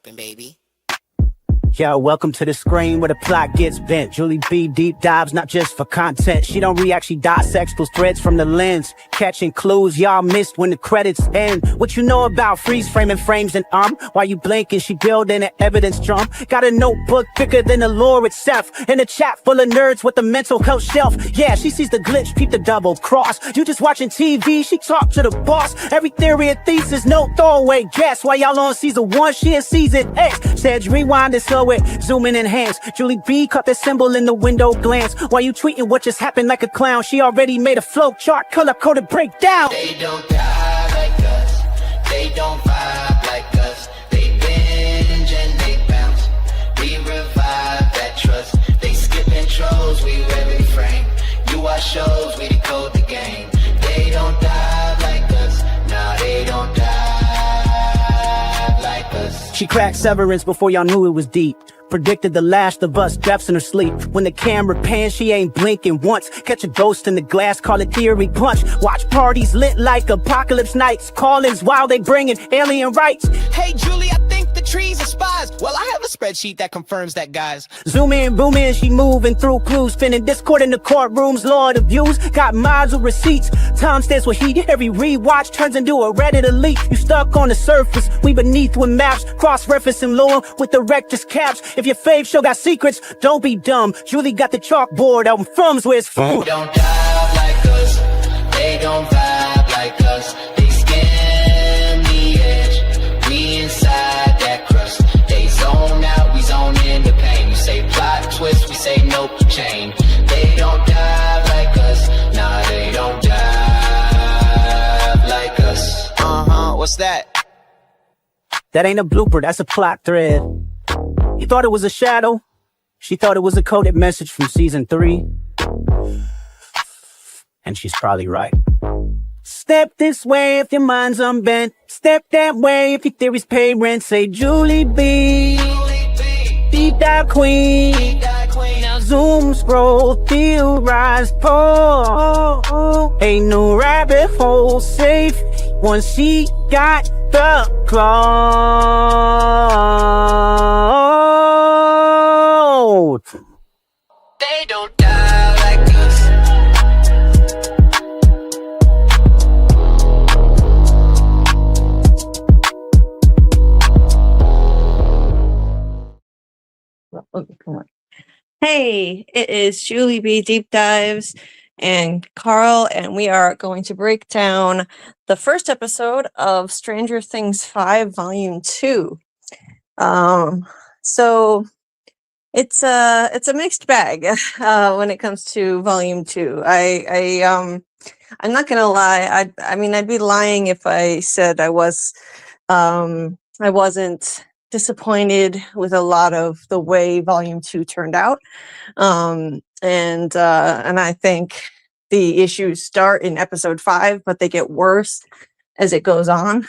tripping, baby. Yo, welcome to the screen where the plot gets bent. Julie B deep dives, not just for content. She don't react, she dissects those threads from the lens, catching clues y'all missed when the credits end. What you know about freeze framing frames and while you blinking, she building an evidence drum. Got a notebook thicker than the lore itself, and a chat full of nerds with a mental health shelf. Yeah, she sees the glitch, peep the double cross. You just watching TV, she talk to the boss. Every theory and thesis, no throwaway guess. While y'all on season 1, she in season X. Said rewind and slow it, zoom in, enhance. Julie B caught the symbol in the window glance. While you tweeting what just happened like a clown, she already made a flow chart, color-coded breakdown. They don't die like us, they don't vibe like us. They binge and they bounce, we revive that trust. They skip intros, we rev and frame. You watch shows, we decode the game. They don't die like us, nah, they don't die like us. She cracked Severance before y'all knew it was deep. Predicted the Last of Us depths in her sleep. When the camera pans, she ain't blinking once. Catch a ghost in the glass, call it theory punch. Watch parties lit like apocalypse nights. Call-ins while they bringing alien rights. Hey, Julie, I think the trees are spies. Well, I have a spreadsheet that confirms that, guys. Zoom in, boom in, she moving through clues. Spinning Discord in the courtrooms, Lord of views. Got mods with receipts. Timestamps with heat. Every rewatch turns into a Reddit elite. You stuck on the surface, we beneath with maps. Cross-referencing lore with the rector's caps. If your fave show got secrets, don't be dumb. Julie got the chalkboard out in Frum's where it's from. They don't dive like us, they don't vibe like us. They skim the edge, we inside that crust. They zone out, we zone in the pain. You say plot twist, we say nope, chain. They don't dive like us, nah, they don't dive like us. What's that? That ain't a blooper, that's a plot thread. You thought it was a shadow? She thought it was a coded message from season 3. And she's probably right. Step this way if your mind's unbent. Step that way if your theories pay rent. Say Julie B, deep dive queen. Now zoom, scroll, theorize, pull. Ain't no rabbit hole safe once she got the cloud. They don't die like us. Come on. Hey, it is Julie B Deep Dives and Karl, and we are going to break down the first episode of Stranger Things 5 Volume 2. So it's a mixed bag when it comes to Volume 2. I'm not gonna lie. I mean I'd be lying if I said I wasn't disappointed with a lot of the way Volume 2 turned out. And I think the issues start in episode 5, but they get worse as it goes on.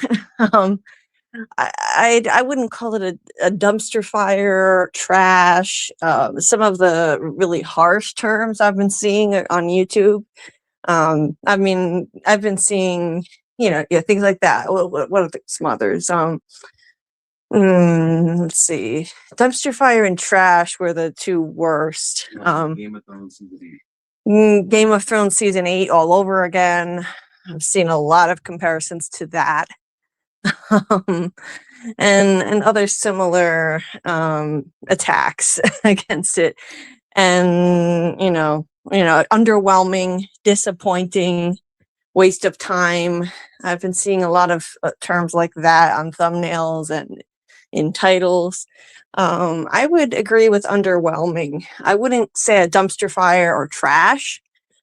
I wouldn't call it a dumpster fire, trash. Some of the really harsh terms I've been seeing on YouTube. I mean, I've been seeing, things like that. What are some others? Let's see. Dumpster fire and trash were the two worst. Game of Thrones season 8. Game of Thrones season 8 all over again. I've seen a lot of comparisons to that. And other similar attacks against it. And underwhelming, disappointing, waste of time. I've been seeing a lot of terms like that on thumbnails and in titles. I would agree with underwhelming. I wouldn't say a dumpster fire or trash,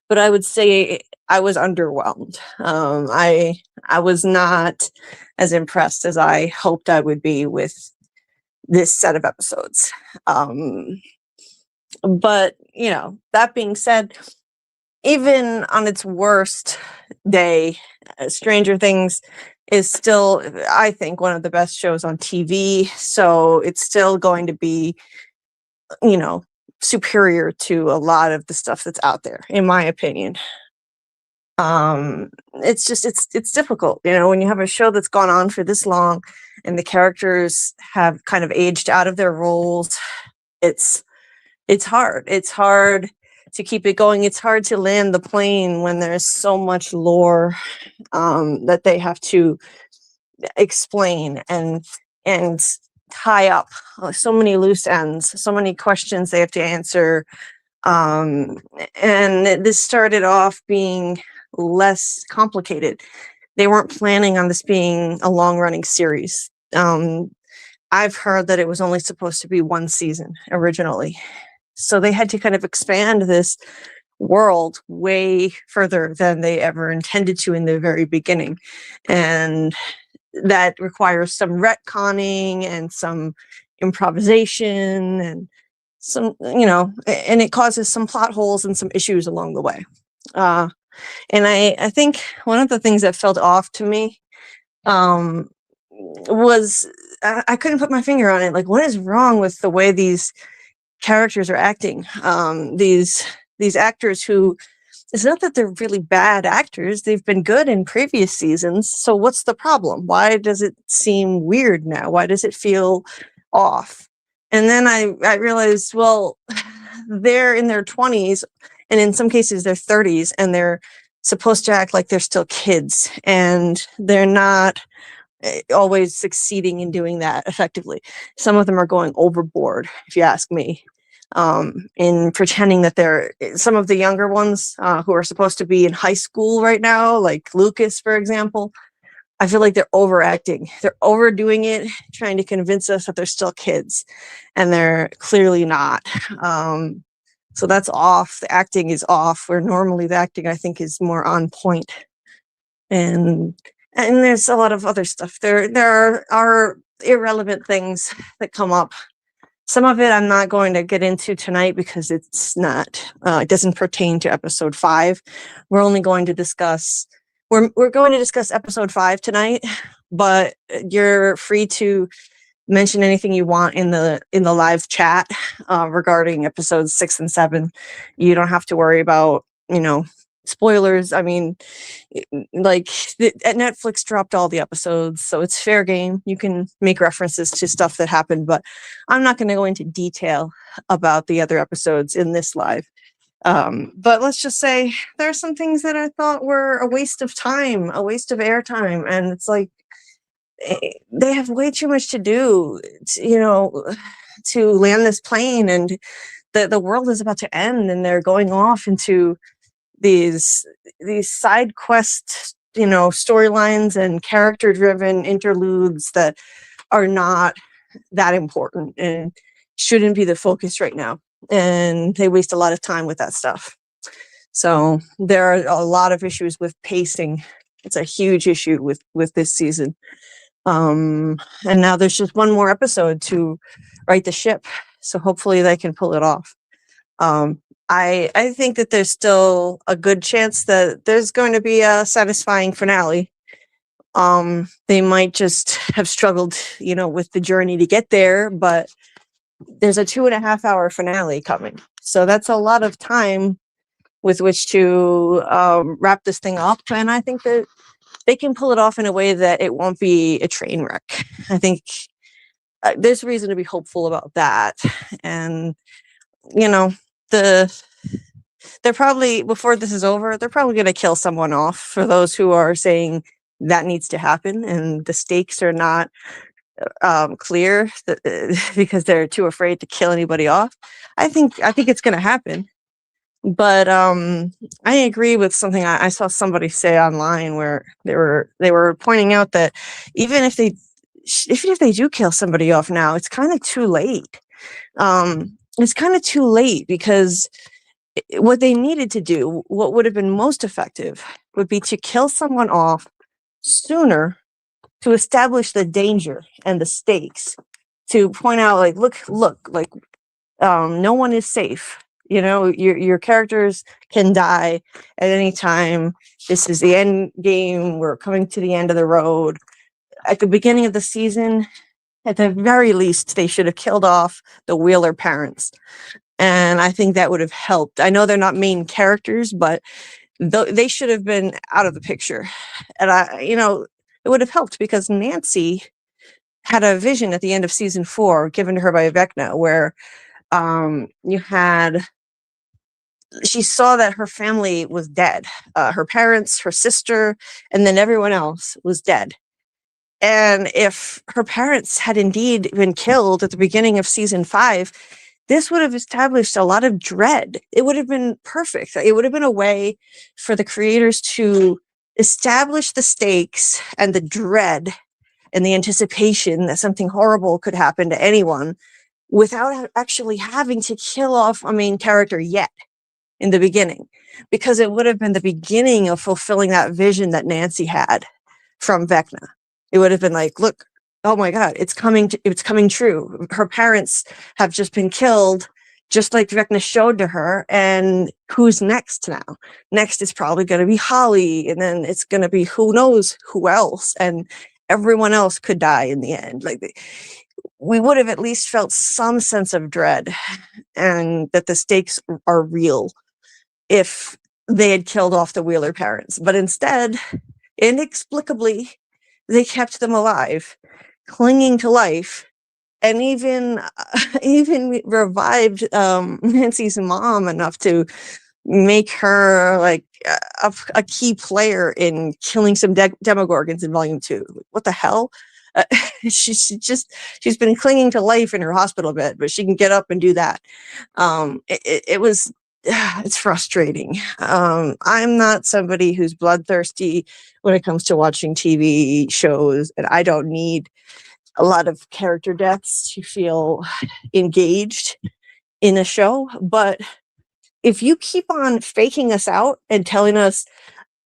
but I would say I was underwhelmed. I was not as impressed as I hoped I would be with this set of episodes. But that being said, even on its worst day, Stranger Things is still, I think, one of the best shows on TV. So it's still going to be, superior to a lot of the stuff that's out there, in my opinion. It's difficult, you know, when you have a show that's gone on for this long and the characters have kind of aged out of their roles. It's hard. It's hard to keep it going. It's hard to land the plane when there's so much lore that they have to explain and tie up, so many loose ends, so many questions they have to answer. And this started off being less complicated. They weren't planning on this being a long running series. I've heard that it was only supposed to be one season originally. So they had to kind of expand this world way further than they ever intended to in the very beginning. And that requires some retconning and some improvisation and some, you know, and it causes some plot holes and some issues along the way. And I think one of the things that felt off to me was I couldn't put my finger on it. Like, what is wrong with the way these characters are acting? These actors who, it's not that they're really bad actors. They've been good in previous seasons. So what's the problem? Why does it seem weird now? Why does it feel off? And then I realized, well, they're in their 20s and in some cases their 30s, and they're supposed to act like they're still kids, and they're not always succeeding in doing that effectively. Some of them are going overboard, if you ask me, in pretending that they're some of the younger ones who are supposed to be in high school right now, like Lucas, for example. I feel like they're overacting. They're overdoing it, trying to convince us that they're still kids, and they're clearly not. So that's off. The acting is off, where normally the acting, I think, is more on point. And there's a lot of other stuff. There are irrelevant things that come up. Some of it I'm not going to get into tonight because it's not, it doesn't pertain to episode 5. We're only going to discuss, we're going to discuss episode 5 tonight, but you're free to mention anything you want in the live chat regarding episodes 6 and 7. You don't have to worry about, you know, spoilers. I mean, like Netflix dropped all the episodes, so it's fair game. You can make references to stuff that happened, but I'm not going to go into detail about the other episodes in this live. But let's just say there are some things that I thought were a waste of time, a waste of airtime, and it's like they have way too much to do, you know, to land this plane, and the world is about to end, and they're going off into these side quest, you know, storylines and character driven interludes that are not that important and shouldn't be the focus right now. And they waste a lot of time with that stuff. So there are a lot of issues with pacing. It's a huge issue with this season. And now there's just one more episode to right the ship. So hopefully they can pull it off. I think that there's still a good chance that there's going to be a satisfying finale. They might just have struggled, you know, with the journey to get there, but there's a 2.5-hour finale coming. So that's a lot of time with which to wrap this thing up. And I think that they can pull it off in a way that it won't be a train wreck. I think there's reason to be hopeful about that. And, you know, they're probably, before this is over, they're probably going to kill someone off, for those who are saying that needs to happen and the stakes are not clear because they're too afraid to kill anybody off. I think it's going to happen. But I agree with something I saw somebody say online, where they were pointing out that even if they do kill somebody off now, it's kind of too late. It's kind of too late, because what they needed to do, what would have been most effective, would be to kill someone off sooner, to establish the danger and the stakes, to point out, like, look, like, no one is safe. You know, your characters can die at any time. This is the end game. We're coming to the end of the road. At the beginning of the season, at the very least, they should have killed off the Wheeler parents. And I think that would have helped. I know they're not main characters, but they should have been out of the picture. And it would have helped because Nancy had a vision at the end of season 4 given to her by Vecna where she saw that her family was dead. Her parents, her sister, and then everyone else was dead. And if her parents had indeed been killed at the beginning of season 5, this would have established a lot of dread. It would have been perfect. It would have been a way for the creators to establish the stakes and the dread and the anticipation that something horrible could happen to anyone without actually having to kill off a main character yet in the beginning, because it would have been the beginning of fulfilling that vision that Nancy had from Vecna. It would have been like, look, oh my God, it's coming true. Her parents have just been killed, just like Vecna showed to her. And who's next now? Next is probably going to be Holly, and then it's going to be who knows who else, and everyone else could die in the end. Like, we would have at least felt some sense of dread and that the stakes are real if they had killed off the Wheeler parents. But instead, inexplicably, they kept them alive, clinging to life, and even revived Nancy's mom enough to make her like a key player in killing some Demogorgons in Volume 2. What the hell? She's been clinging to life in her hospital bed, but she can get up and do that. It's frustrating. I'm not somebody who's bloodthirsty when it comes to watching TV shows, and I don't need a lot of character deaths to feel engaged in a show. But if you keep on faking us out and telling us,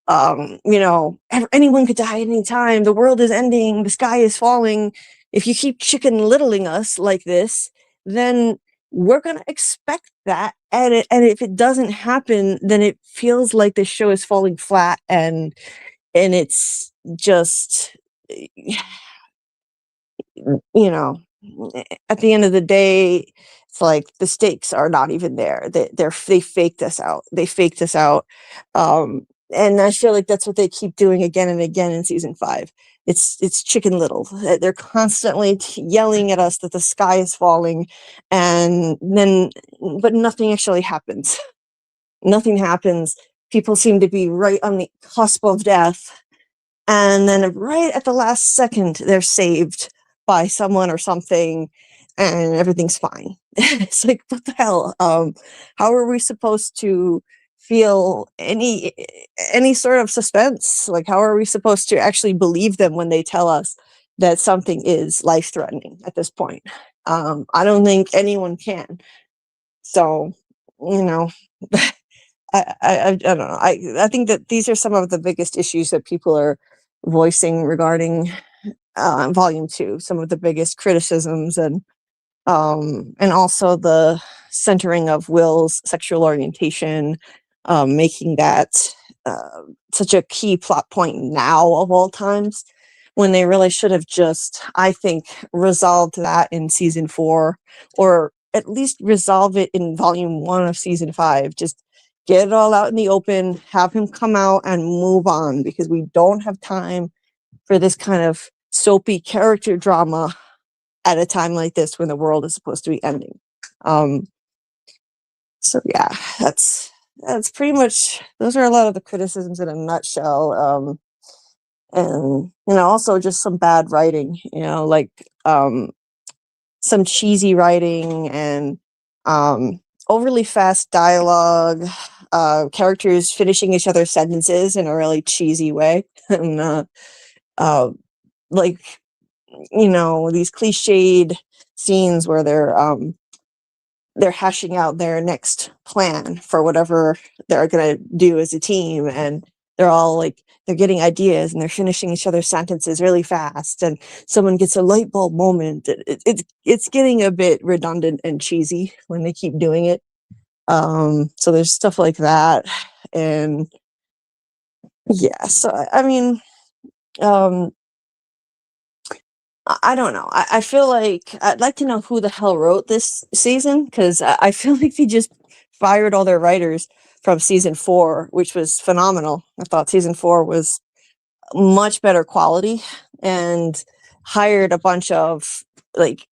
anyone could die at any time, the world is ending, the sky is falling, if you keep chicken littling us like this, then we're going to expect that. And if it doesn't happen, then it feels like the show is falling flat, and it's just, at the end of the day, it's like the stakes are not even there. They faked us out. And I feel like that's what they keep doing again and again in season 5. It's Chicken Little. They're constantly yelling at us that the sky is falling, but nothing actually happens. Nothing happens. People seem to be right on the cusp of death, and then right at the last second, they're saved by someone or something, and everything's fine. It's like, what the hell? How are we supposed to feel any sort of suspense? Like, how are we supposed to actually believe them when they tell us that something is life-threatening at this point? I don't think anyone can. So, I don't know. I think that these are some of the biggest issues that people are voicing regarding Volume 2. Some of the biggest criticisms, and also the centering of Will's sexual orientation, making that such a key plot point now of all times, when they really should have just, I think, resolved that in season 4, or at least resolve it in Volume 1 of season 5. Just get it all out in the open, have him come out and move on, because we don't have time for this kind of soapy character drama at a time like this when the world is supposed to be ending. So yeah, that's pretty much, those are a lot of the criticisms in a nutshell. And also just some bad writing, some cheesy writing, and overly fast dialogue, characters finishing each other's sentences in a really cheesy way. And these cliched scenes where they're hashing out their next plan for whatever they're going to do as a team, and they're all like, they're getting ideas and they're finishing each other's sentences really fast, and someone gets a light bulb moment. It's getting a bit redundant and cheesy when they keep doing it. So there's stuff like that. And yeah, so I mean, I don't know. I feel like I'd like to know who the hell wrote this season, because I feel like they just fired all their writers from season 4, which was phenomenal. I thought season 4 was much better quality, and hired a bunch of like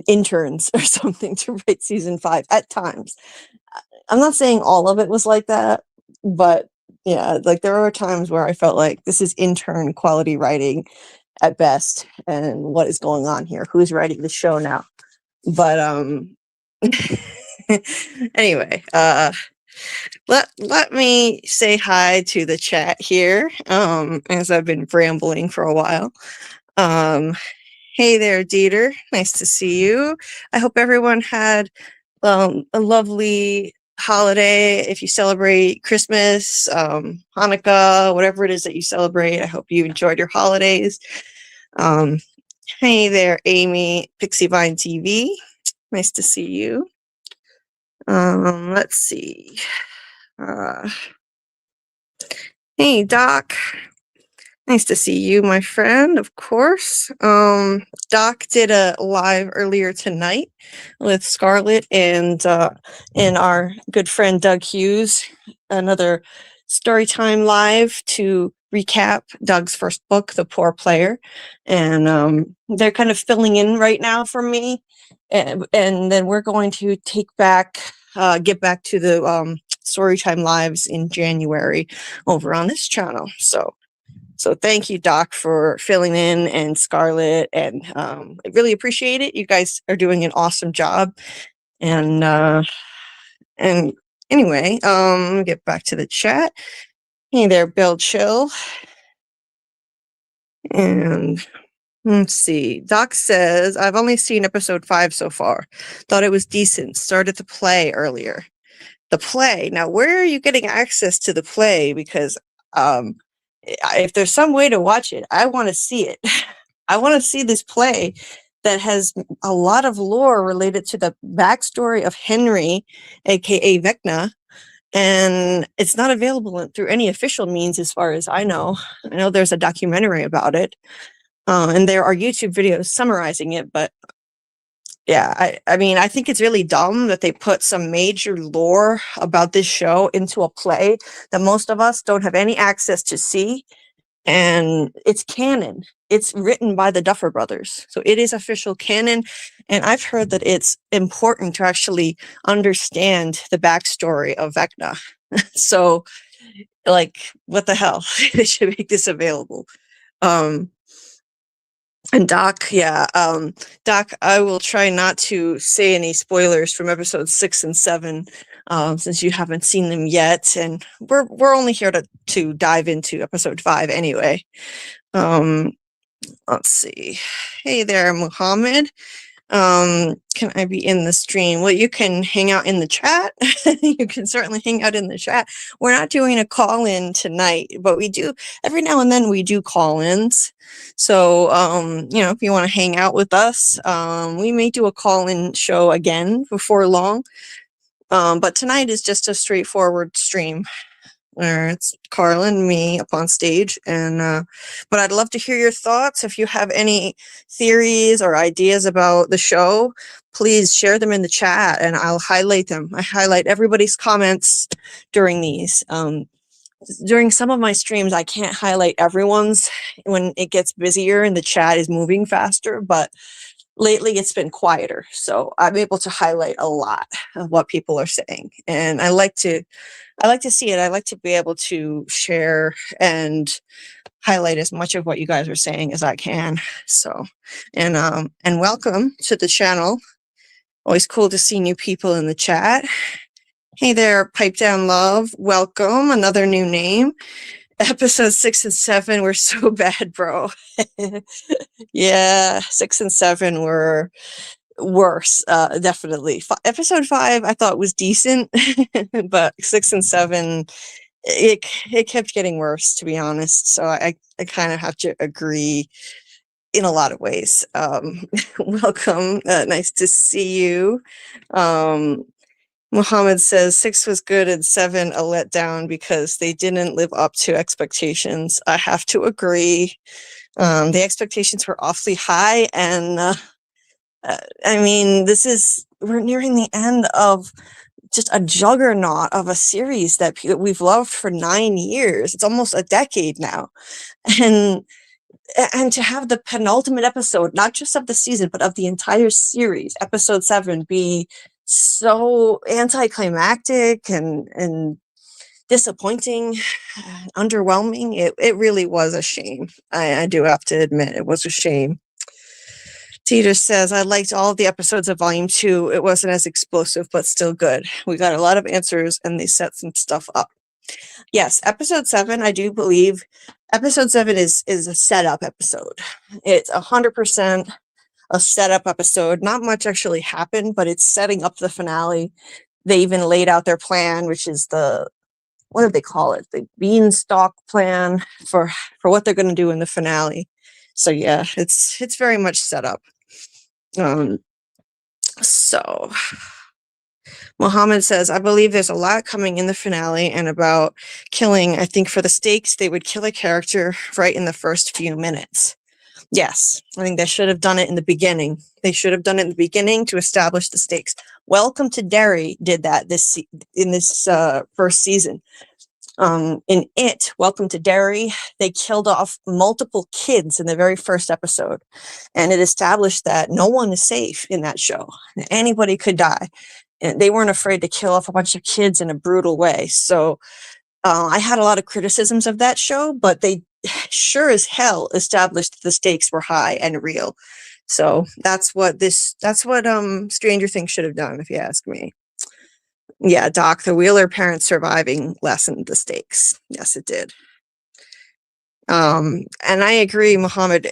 interns or something to write season 5 at times. I'm not saying all of it was like that, but yeah, like there were times where I felt like this is intern quality writing at best, and what is going on here? Who's writing the show now? But anyway, let me say hi to the chat here, as I've been rambling for a while. Hey there, Dieter. Nice to see you. I hope everyone had a lovely holiday. If you celebrate Christmas, Hanukkah, whatever it is that you celebrate, I hope you enjoyed your holidays. Hey there, Amy, Pixievine TV. Nice to see you. Let's see. Hey, Doc. Nice to see you, my friend, of course. Doc did a live earlier tonight with Scarlett and our good friend Doug Hughes, another Storytime live to recap Doug's first book, The Poor Player. And they're kind of filling in right now for me. And then we're going to get back to the Storytime lives in January over on this channel. So thank you, Doc, for filling in, and Scarlett, and I really appreciate it. You guys are doing an awesome job. And anyway, get back to the chat. Hey there, Bill Chill. And let's see. Doc says, I've only seen episode 5 so far. Thought it was decent. Started the play earlier. The play. Now, where are you getting access to the play? Because if there's some way to watch it, I want to see it. I want to see this play that has a lot of lore related to the backstory of Henry, aka Vecna, and it's not available through any official means as far as I know. I know there's a documentary about it, and there are YouTube videos summarizing it, but yeah, I mean, I think it's really dumb that they put some major lore about this show into a play that most of us don't have any access to see. And it's canon. It's written by the Duffer Brothers. So it is official canon. And I've heard that it's important to actually understand the backstory of Vecna. So, like, what the hell? They should make this available. And Doc, yeah, Doc, I will try not to say any spoilers from episodes 6 and 7, since you haven't seen them yet, and we're only here to dive into episode 5 anyway. Let's see. Hey there, Muhammad. Can I be in the stream? Well, you can hang out in the chat. You can certainly hang out in the chat. We're not doing a call-in tonight, but we do every now and then we do call-ins. So, if you want to hang out with us, we may do a call-in show again before long. But tonight is just a straightforward stream where it's Karl and me up on stage. And but I'd love to hear your thoughts. If you have any theories or ideas about the show, please share them in the chat and I'll highlight them. I highlight everybody's comments during these. During some of my streams, I can't highlight everyone's when it gets busier and the chat is moving faster, but lately it's been quieter. So I'm able to highlight a lot of what people are saying. And I like to see it. I like to be able to share and highlight as much of what you guys are saying as I can. So, and welcome to the channel. Always cool to see new people in the chat. Hey there, Pipe Down Love. Welcome. Another new name. Episode 6 and 7 were so bad, bro. Yeah, 6 and 7 were worse, definitely. Episode 5 I thought was decent, but 6 and 7, it kept getting worse, to be honest. So I kind of have to agree in a lot of ways. Welcome. Nice to see you. Muhammad says 6 was good and 7 a letdown because they didn't live up to expectations. I have to agree. The expectations were awfully high, and I mean, we're nearing the end of just a juggernaut of a series that we've loved for 9 years. It's almost a decade now. And to have the penultimate episode, not just of the season, but of the entire series, episode 7, be so anticlimactic and disappointing, underwhelming, it really was a shame. I do have to admit, it was a shame. Teeter says, I liked all of the episodes of Volume 2. It wasn't as explosive, but still good. We got a lot of answers, and they set some stuff up. Yes, episode 7, I do believe, episode 7 is a setup episode. It's 100% a setup episode. Not much actually happened, but it's setting up the finale. They even laid out their plan, which is what did they call it? The beanstalk plan for what they're going to do in the finale. So yeah, it's very much set up. So Mohammed says, I believe there's a lot coming in the finale and about killing. I think for the stakes, they would kill a character right in the first few minutes. Yes, I think they should have done it in the beginning. They should have done it in the beginning to establish the stakes. Welcome to Derry did that in this first season. In Welcome to Derry, they killed off multiple kids in the very first episode. And it established that no one is safe in that show. Anybody could die. And they weren't afraid to kill off a bunch of kids in a brutal way. So I had a lot of criticisms of that show, but they sure as hell established the stakes were high and real. So that's what Stranger Things should have done, if you ask me. Yeah, Doc, the Wheeler parents surviving lessened the stakes. Yes, it did. And I agree, Muhammad,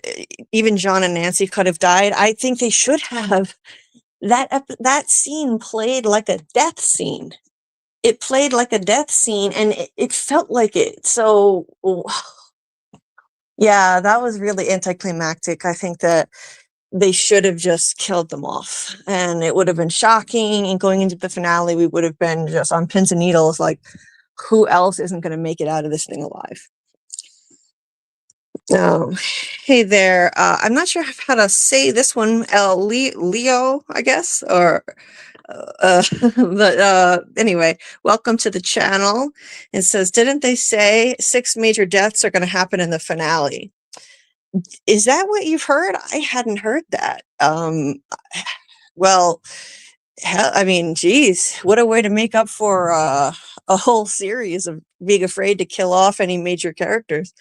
even John and Nancy could have died. I think they should have. That scene played like a death scene. It played like a death scene, and it felt like it. So, yeah, that was really anticlimactic. I think that they should have just killed them off, and it would have been shocking. And going into the finale, we would have been just on pins and needles, like, who else isn't going to make it out of this thing alive? Hey there. I'm not sure how to say this one. Leo, I guess, or but anyway, welcome to the channel. It says, didn't they say 6 major deaths are going to happen in the finale? Is that what you've heard? I hadn't heard that. Well, hell, I mean, geez, what a way to make up for a whole series of being afraid to kill off any major characters.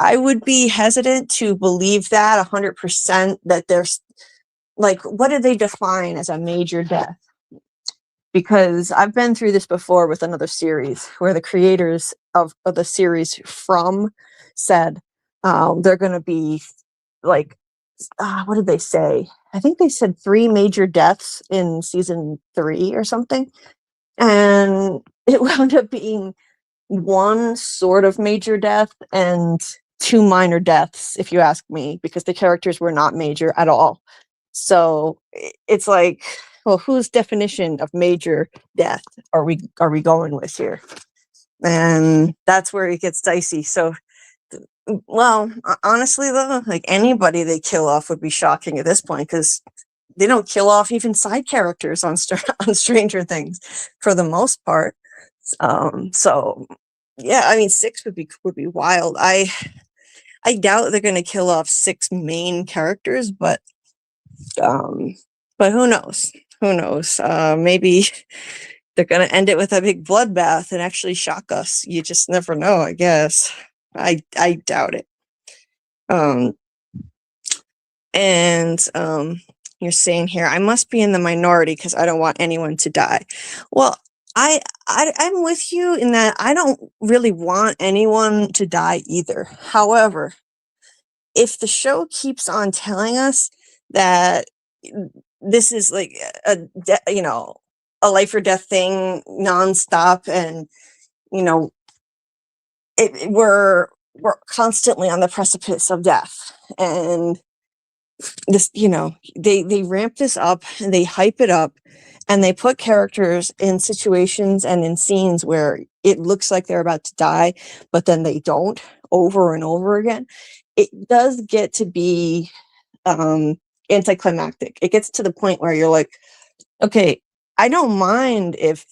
I would be hesitant to believe that 100%, that there's, like, what do they define as a major death? Because I've been through this before with another series where the creators of the series From said they're going to be like, what did they say? I think they said 3 major deaths in season 3 or something. And it wound up being 1 sort of major death and 2 minor deaths, if you ask me, because the characters were not major at all. So it's like, well, whose definition of major death are we going with here? And that's where it gets dicey. So, well, honestly though, like, anybody they kill off would be shocking at this point, because they don't kill off even side characters on Stranger Things for the most part. So yeah, I mean, 6 would be wild. I doubt they're going to kill off 6 main characters, but who knows? Who knows? Maybe they're going to end it with a big bloodbath and actually shock us. You just never know, I guess. I doubt it. You're saying here, I must be in the minority because I don't want anyone to die. Well, I'm with you in that I don't really want anyone to die either. However, if the show keeps on telling us that this is like a life or death thing nonstop, and we're constantly on the precipice of death, and this, they ramp this up and they hype it up, and they put characters in situations and in scenes where it looks like they're about to die, but then they don't, over and over again. It does get to be anticlimactic. It gets to the point where you're like, okay, I don't mind if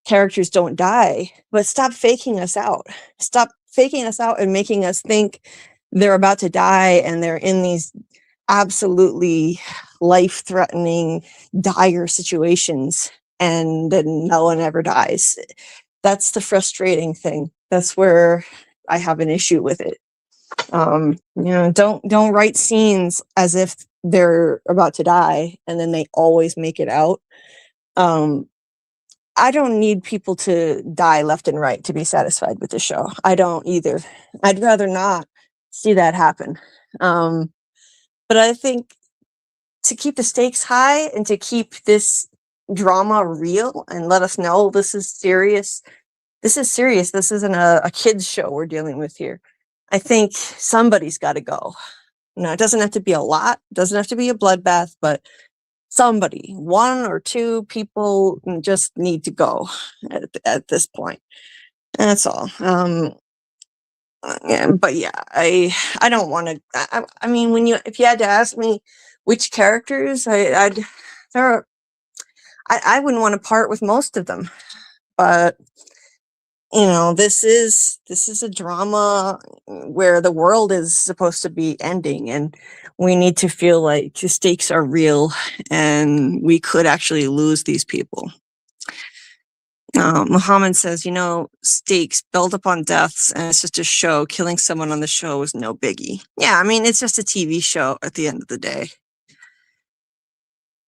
characters don't die, but stop faking us out. Stop faking us out and making us think they're about to die and they're in these absolutely life-threatening, dire situations, and then no one ever dies. That's the frustrating thing. That's where I have an issue with it. Don't write scenes as if they're about to die and then they always make it out. I don't need people to die left and right to be satisfied with the show. I don't either. I'd rather not see that happen. But I think to keep the stakes high and to keep this drama real and let us know this is serious. This is serious. This isn't a kid's show we're dealing with here. I think somebody's got to go. It doesn't have to be a lot. It doesn't have to be a bloodbath, but somebody, one or two people just need to go at this point. And that's all. But yeah, I don't want to. I mean, if you had to ask me which characters, I wouldn't want to part with most of them. But this is a drama where the world is supposed to be ending, and we need to feel like the stakes are real, and we could actually lose these people. Muhammad says, stakes build upon deaths, and it's just a show. Killing someone on the show is no biggie. Yeah, I mean, it's just a TV show at the end of the day.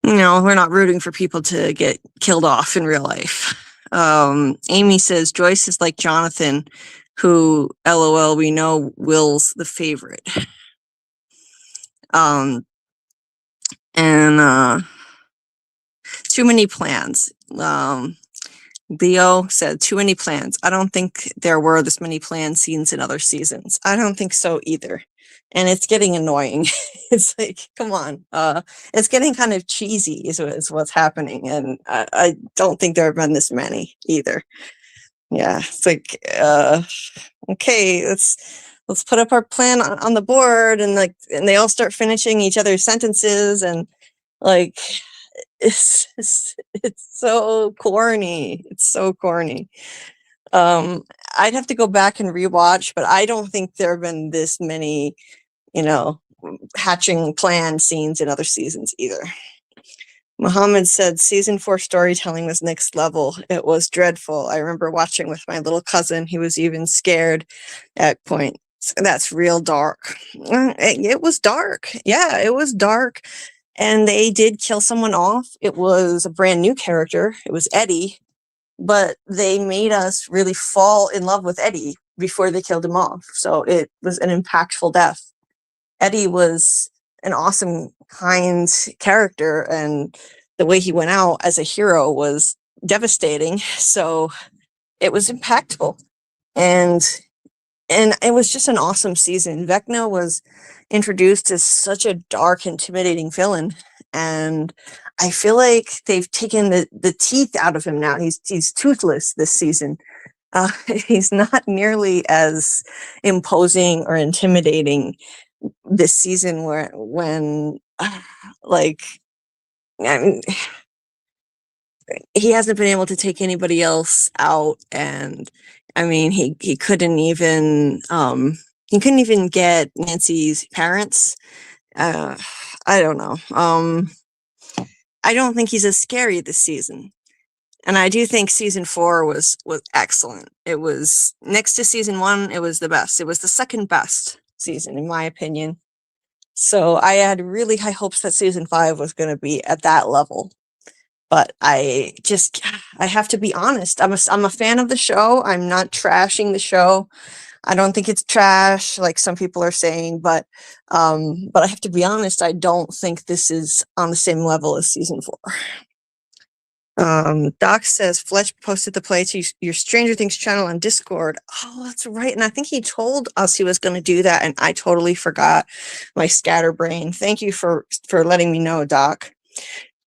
We're not rooting for people to get killed off in real life. Amy says, Joyce is like Jonathan, who, LOL, we know Will's the favorite. And too many plans. Leo said, too many plans. I don't think there were this many planned scenes in other seasons. I don't think so either. And it's getting annoying. It's like, come on. It's getting kind of cheesy is what's happening. And I don't think there have been this many either. Yeah, it's like, okay, let's put up our plan on the board, and they all start finishing each other's sentences, and like, it's so corny. It's so corny. I'd have to go back and rewatch, but I don't think there have been this many, hatching planned scenes in other seasons either. Muhammad said season 4 storytelling was next level. It was dreadful. I remember watching with my little cousin. He was even scared at points. That's real dark. It was dark. Yeah, it was dark. And they did kill someone off. It was a brand new character. It was Eddie. But they made us really fall in love with Eddie before they killed him off. So it was an impactful death. Eddie was an awesome, kind character, and the way he went out as a hero was devastating. So it was impactful. And it was just an awesome season. Vecna was introduced as such a dark, intimidating villain. And I feel like they've taken the teeth out of him now. He's toothless this season. He's not nearly as imposing or intimidating this season when he hasn't been able to take anybody else out. And I mean, he couldn't even get Nancy's parents. I don't know. I don't think he's as scary this season. And I do think season 4 was excellent. It was, next to season 1, it was the best. It was the second best season, in my opinion. So I had really high hopes that season 5 was going to be at that level. But I have to be honest. I'm a fan of the show. I'm not trashing the show. I don't think it's trash like some people are saying, but I have to be honest. I don't think this is on the same level as season 4. Doc says Fletch posted the play to your Stranger Things channel on Discord. Oh, that's right. And I think he told us he was going to do that, and I totally forgot. My scatterbrain. Thank you for letting me know, Doc.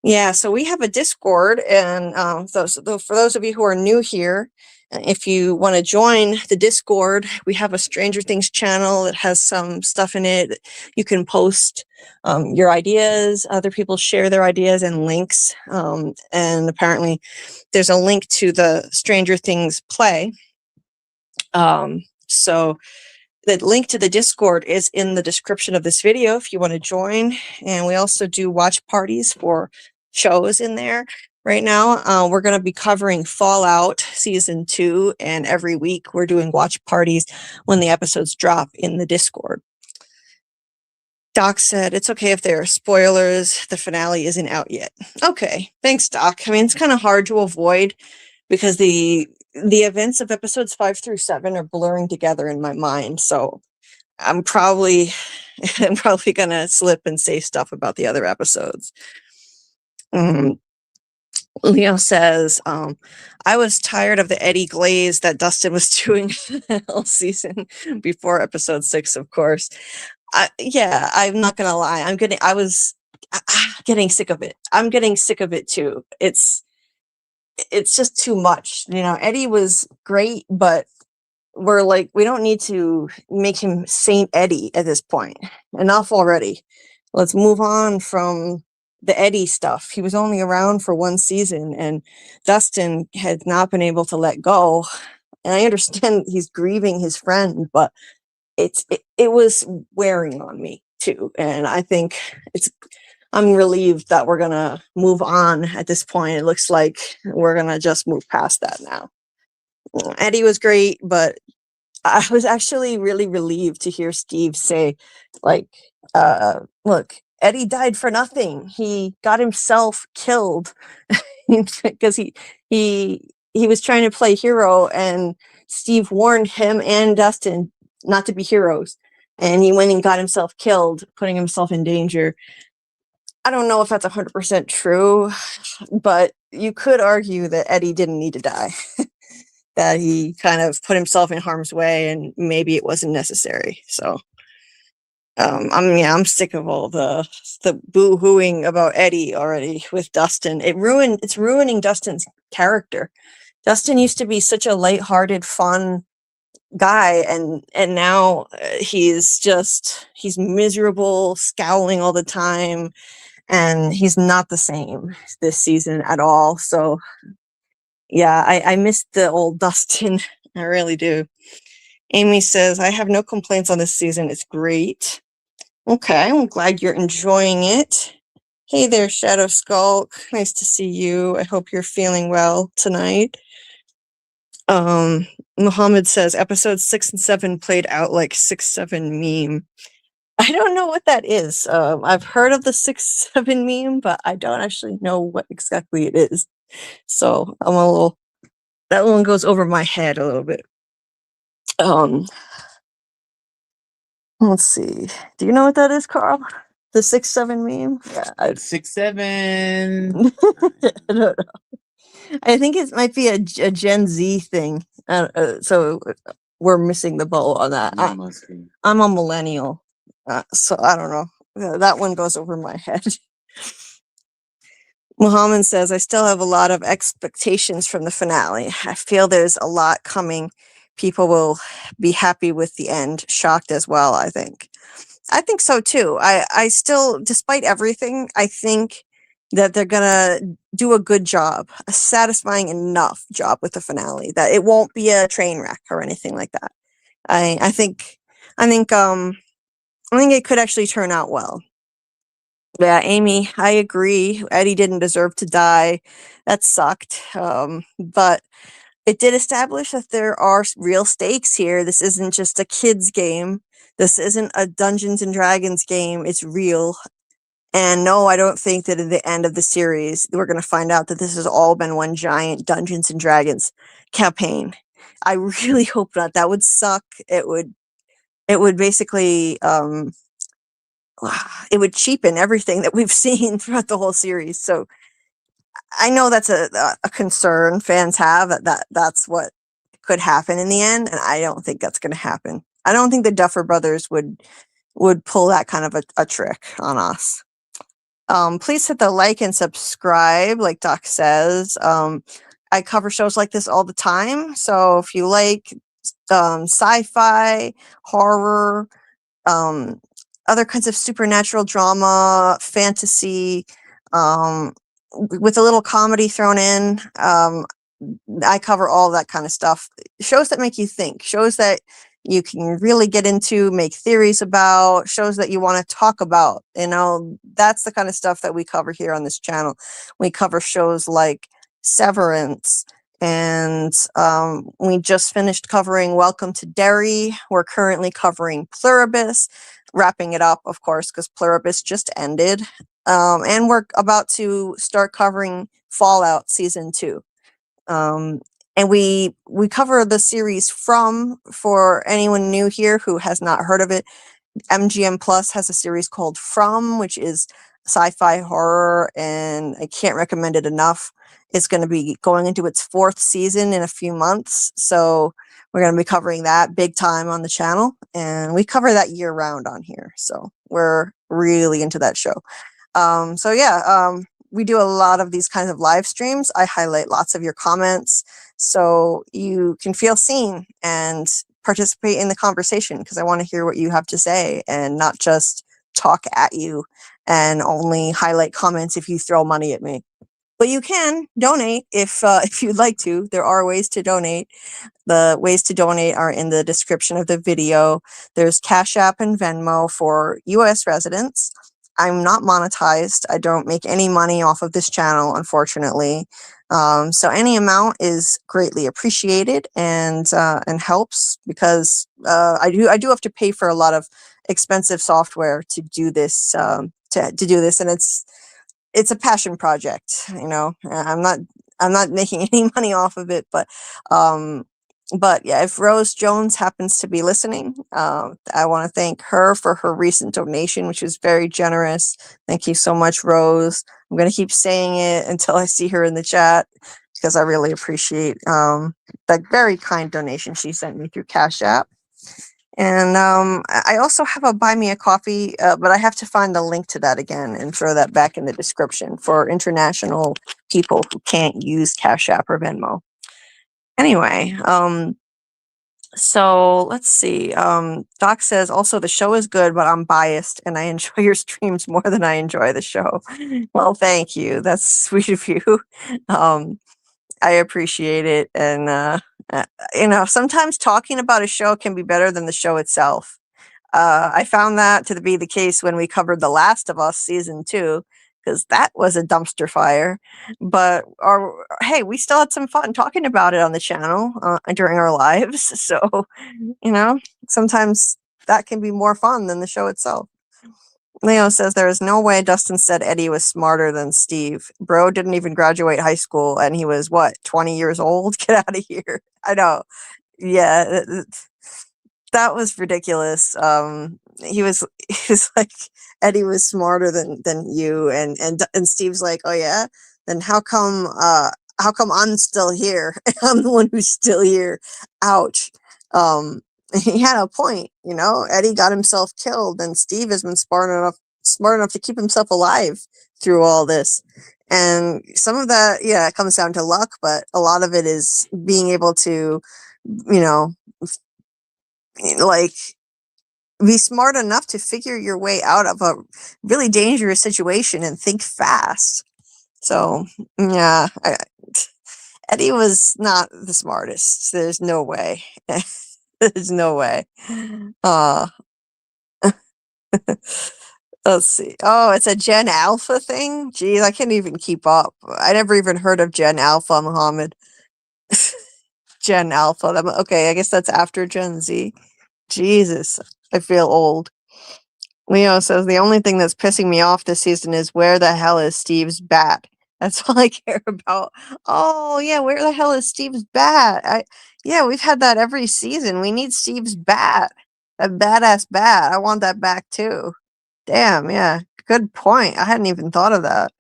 Yeah, so we have a Discord, and for those of you who are new here, if you want to join the Discord, we have a Stranger Things channel that has some stuff in it. You can post your ideas, other people share their ideas and links, and apparently there's a link to the Stranger Things play. So the link to the Discord is in the description of this video if you want to join. And we also do watch parties for shows in there. Right now, we're going to be covering Fallout Season 2, and every week we're doing watch parties when the episodes drop in the Discord. Doc said, it's okay if there are spoilers. The finale isn't out yet. Okay, thanks, Doc. I mean, it's kind of hard to avoid because the events of episodes 5 through 7 are blurring together in my mind. So I'm probably gonna slip and say stuff about the other episodes. Leo says, I was tired of the Eddie glaze that Dustin was doing all season before episode 6, of course. Yeah, I'm not gonna lie. I was getting sick of it. I'm getting sick of it too. It's just too much. You know, Eddie was great, but we're like, we don't need to make him Saint Eddie at this point. Enough already. Let's move on from the Eddie stuff. He was only around for 1 season, and Dustin had not been able to let go. And I understand he's grieving his friend, but it was wearing on me too. And I think I'm relieved that we're gonna move on at this point. It looks like we're gonna just move past that now. Eddie was great, but I was actually really relieved to hear Steve say, like, look, Eddie died for nothing. He got himself killed because he was trying to play hero, and Steve warned him and Dustin not to be heroes. And he went and got himself killed, putting himself in danger. I don't know if that's 100% true, but you could argue that Eddie didn't need to die. That he kind of put himself in harm's way, and maybe it wasn't necessary. So I'm sick of all the boo-hooing about Eddie already with Dustin. It's ruining Dustin's character. Dustin used to be such a lighthearted, fun guy, and now he's miserable, scowling all the time, and he's not the same this season at all. So yeah, I miss the old Dustin. I really do. Amy says, I have no complaints on this season. It's great. Okay, I'm glad you're enjoying it. Hey there, Shadow Skulk. Nice to see you. I hope you're feeling well tonight. Muhammad says, episodes 6 and 7 played out like 6-7 meme. I don't know what that is. I've heard of the 6-7 meme, but I don't actually know what exactly it is. So that one goes over my head a little bit. Let's see. Do you know what that is, Carl? The 6-7 meme? Yeah, 6-7. I don't know. I think it might be a Gen Z thing. So we're missing the boat on that. I'm a millennial, so I don't know. That one goes over my head. Muhammad says, I still have a lot of expectations from the finale. I feel there's a lot coming. People will be happy with the end, shocked as well, I think. I think so too. I still, despite everything, I think that they're gonna do a good job, a satisfying enough job with the finale, that it won't be a train wreck or anything like that. I think it could actually turn out well. Yeah, Amy, I agree. Eddie didn't deserve to die. That sucked. But it did establish that there are real stakes here. This isn't just a kid's game. This isn't a Dungeons and Dragons game. It's real. And no, I don't think that at the end of the series, we're going to find out that this has all been one giant Dungeons and Dragons campaign. I really hope not. That would suck. It would basically, it would cheapen everything that we've seen throughout the whole series. So I know that's a concern fans have, that's what could happen in the end. And I don't think that's going to happen. I don't think the Duffer Brothers would pull that kind of a trick on us. Please hit the like and subscribe, like Doc says. I cover shows like this all the time. So if you like sci-fi, horror, other kinds of supernatural drama, fantasy, with a little comedy thrown in, I cover all that kind of stuff. Shows that make you think, shows that you can really get into, make theories about, shows that you want to talk about. That's the kind of stuff that we cover here on this channel. We cover shows like Severance, and we just finished covering Welcome to Derry. We're currently covering Pluribus, wrapping it up, of course, because Pluribus just ended. And we're about to start covering Fallout Season 2. And we cover the series for anyone new here who has not heard of it. MGM Plus has a series called From, which is sci-fi horror, and I can't recommend it enough. It's going to be going into its 4th season in a few months, so we're going to be covering that big time on the channel, and we cover that year round on here, so we're really into that show. We do a lot of these kinds of live streams. I highlight lots of your comments so you can feel seen and participate in the conversation, because I want to hear what you have to say and not just talk at you and only highlight comments if you throw money at me. But you can donate if you'd like to. There are ways to donate. The ways to donate are in the description of the video. There's Cashapp and Venmo for US residents. I'm not monetized. I don't make any money off of this channel, unfortunately. So any amount is greatly appreciated and helps, because I do have to pay for a lot of expensive software to do this. To do this, and it's a passion project. I'm not making any money off of it, but yeah, if Rose Jones happens to be listening, I want to thank her for her recent donation, which was very generous. Thank you so much, Rose. I'm going to keep saying it until I see her in the chat, because I really appreciate that very kind donation she sent me through Cash App. And I also have a Buy Me a Coffee, but I have to find the link to that again and throw that back in the description for international people who can't use Cash App or Venmo. Anyway, so let's see. Doc says, also, the show is good, but I'm biased and I enjoy your streams more than I enjoy the show. Well, thank you. That's sweet of you. I appreciate it. And, sometimes talking about a show can be better than the show itself. I found that to be the case when we covered The Last of Us Season 2, because that was a dumpster fire. But hey, we still had some fun talking about it on the channel during our lives. So, sometimes that can be more fun than the show itself. Leo says, there is no way Dustin said Eddie was smarter than Steve. Bro didn't even graduate high school, and he was, 20 years old? Get out of here. I know. Yeah, that was ridiculous. He was like, Eddie was smarter than you, and Steve's like, oh yeah, then how come I'm still here? I'm the one who's still here. Ouch. He had a point, Eddie got himself killed, and Steve has been smart enough to keep himself alive through all this. And some of that, it comes down to luck, but a lot of it is being able to, be smart enough to figure your way out of a really dangerous situation and think fast. So, yeah, Eddie was not the smartest. There's no way. There's no way. Let's see. Oh, it's a Gen Alpha thing? Geez, I can't even keep up. I never even heard of Gen Alpha, Muhammad. Gen Alpha. Okay, I guess that's after Gen Z. Jesus, I feel old. Leo says, the only thing that's pissing me off this season is where the hell is Steve's bat? That's all I care about. Oh, yeah, where the hell is Steve's bat? Yeah, we've had that every season. We need Steve's bat. That badass bat. I want that back too. Damn, yeah. Good point. I hadn't even thought of that.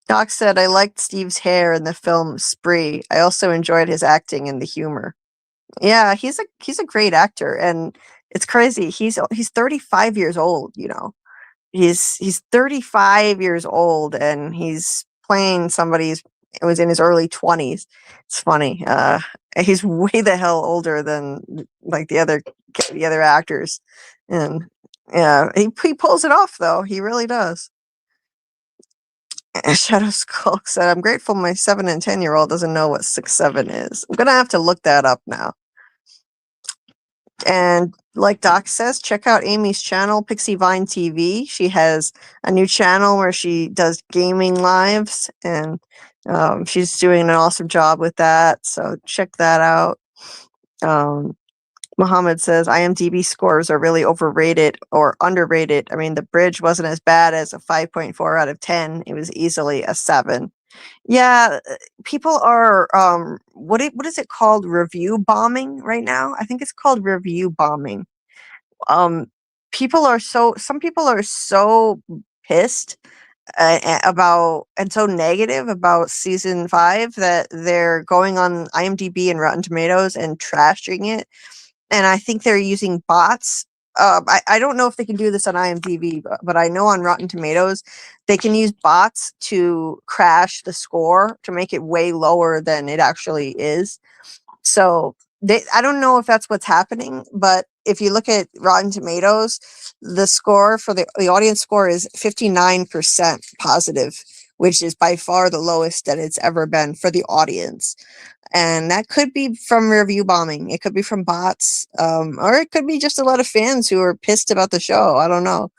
Doc said, I liked Steve's hair in the film Spree. I also enjoyed his acting and the humor. Yeah, he's a great actor, and it's crazy. He's 35 years old, he's 35 years old and he's playing somebody who was in his early 20s. It's funny. He's way the hell older than like the other actors, and yeah, he pulls it off though. He really does. Shadow Skull said, "I'm grateful my 7 and 10-year-old doesn't know what 6-7 is. I'm gonna have to look that up now." And like Doc says, check out Amy's channel, Pixie Vine TV. She has a new channel where she does gaming lives, and she's doing an awesome job with that. So check that out. Muhammad says IMDb scores are really overrated or underrated. I mean, The Bridge wasn't as bad as a 5.4 out of 10. It was easily a 7. Yeah, people are what is it called? Review bombing right now? I think it's called review bombing. Some people are so pissed about and so negative about season 5 that they're going on IMDb and Rotten Tomatoes and trashing it. And I think they're using bots. I don't know if they can do this on IMDb, but I know on Rotten Tomatoes, they can use bots to crash the score to make it way lower than it actually is. So I don't know if that's what's happening, but if you look at Rotten Tomatoes, the score for the audience score is 59% positive, which is by far the lowest that it's ever been for the audience. And that could be from review bombing. It could be from bots, or it could be just a lot of fans who are pissed about the show. I don't know.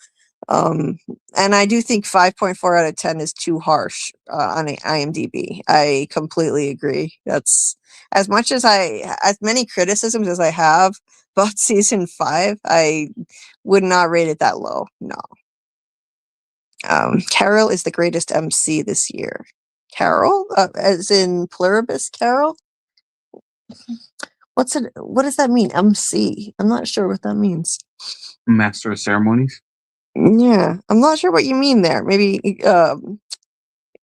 And I do think 5.4 out of 10 is too harsh on IMDb. I completely agree. That's as many criticisms as I have about season 5. I would not rate it that low. No. Carol is the greatest MC this year. Carol, as in Pluribus Carol? What does that mean? MC. I'm not sure what that means. Master of ceremonies. Yeah, I'm not sure what you mean there. Maybe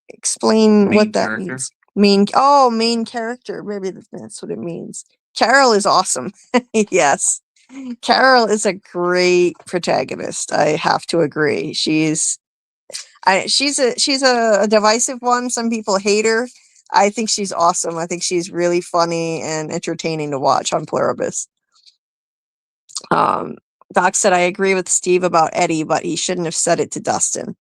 explain what that means. Main character. Maybe that's what it means. Carol is awesome. Yes. Carol is a great protagonist. I have to agree. She's a divisive one. Some people hate her. I think she's awesome. I think she's really funny and entertaining to watch on Pluribus. Doc said, I agree with Steve about Eddie, but he shouldn't have said it to Dustin.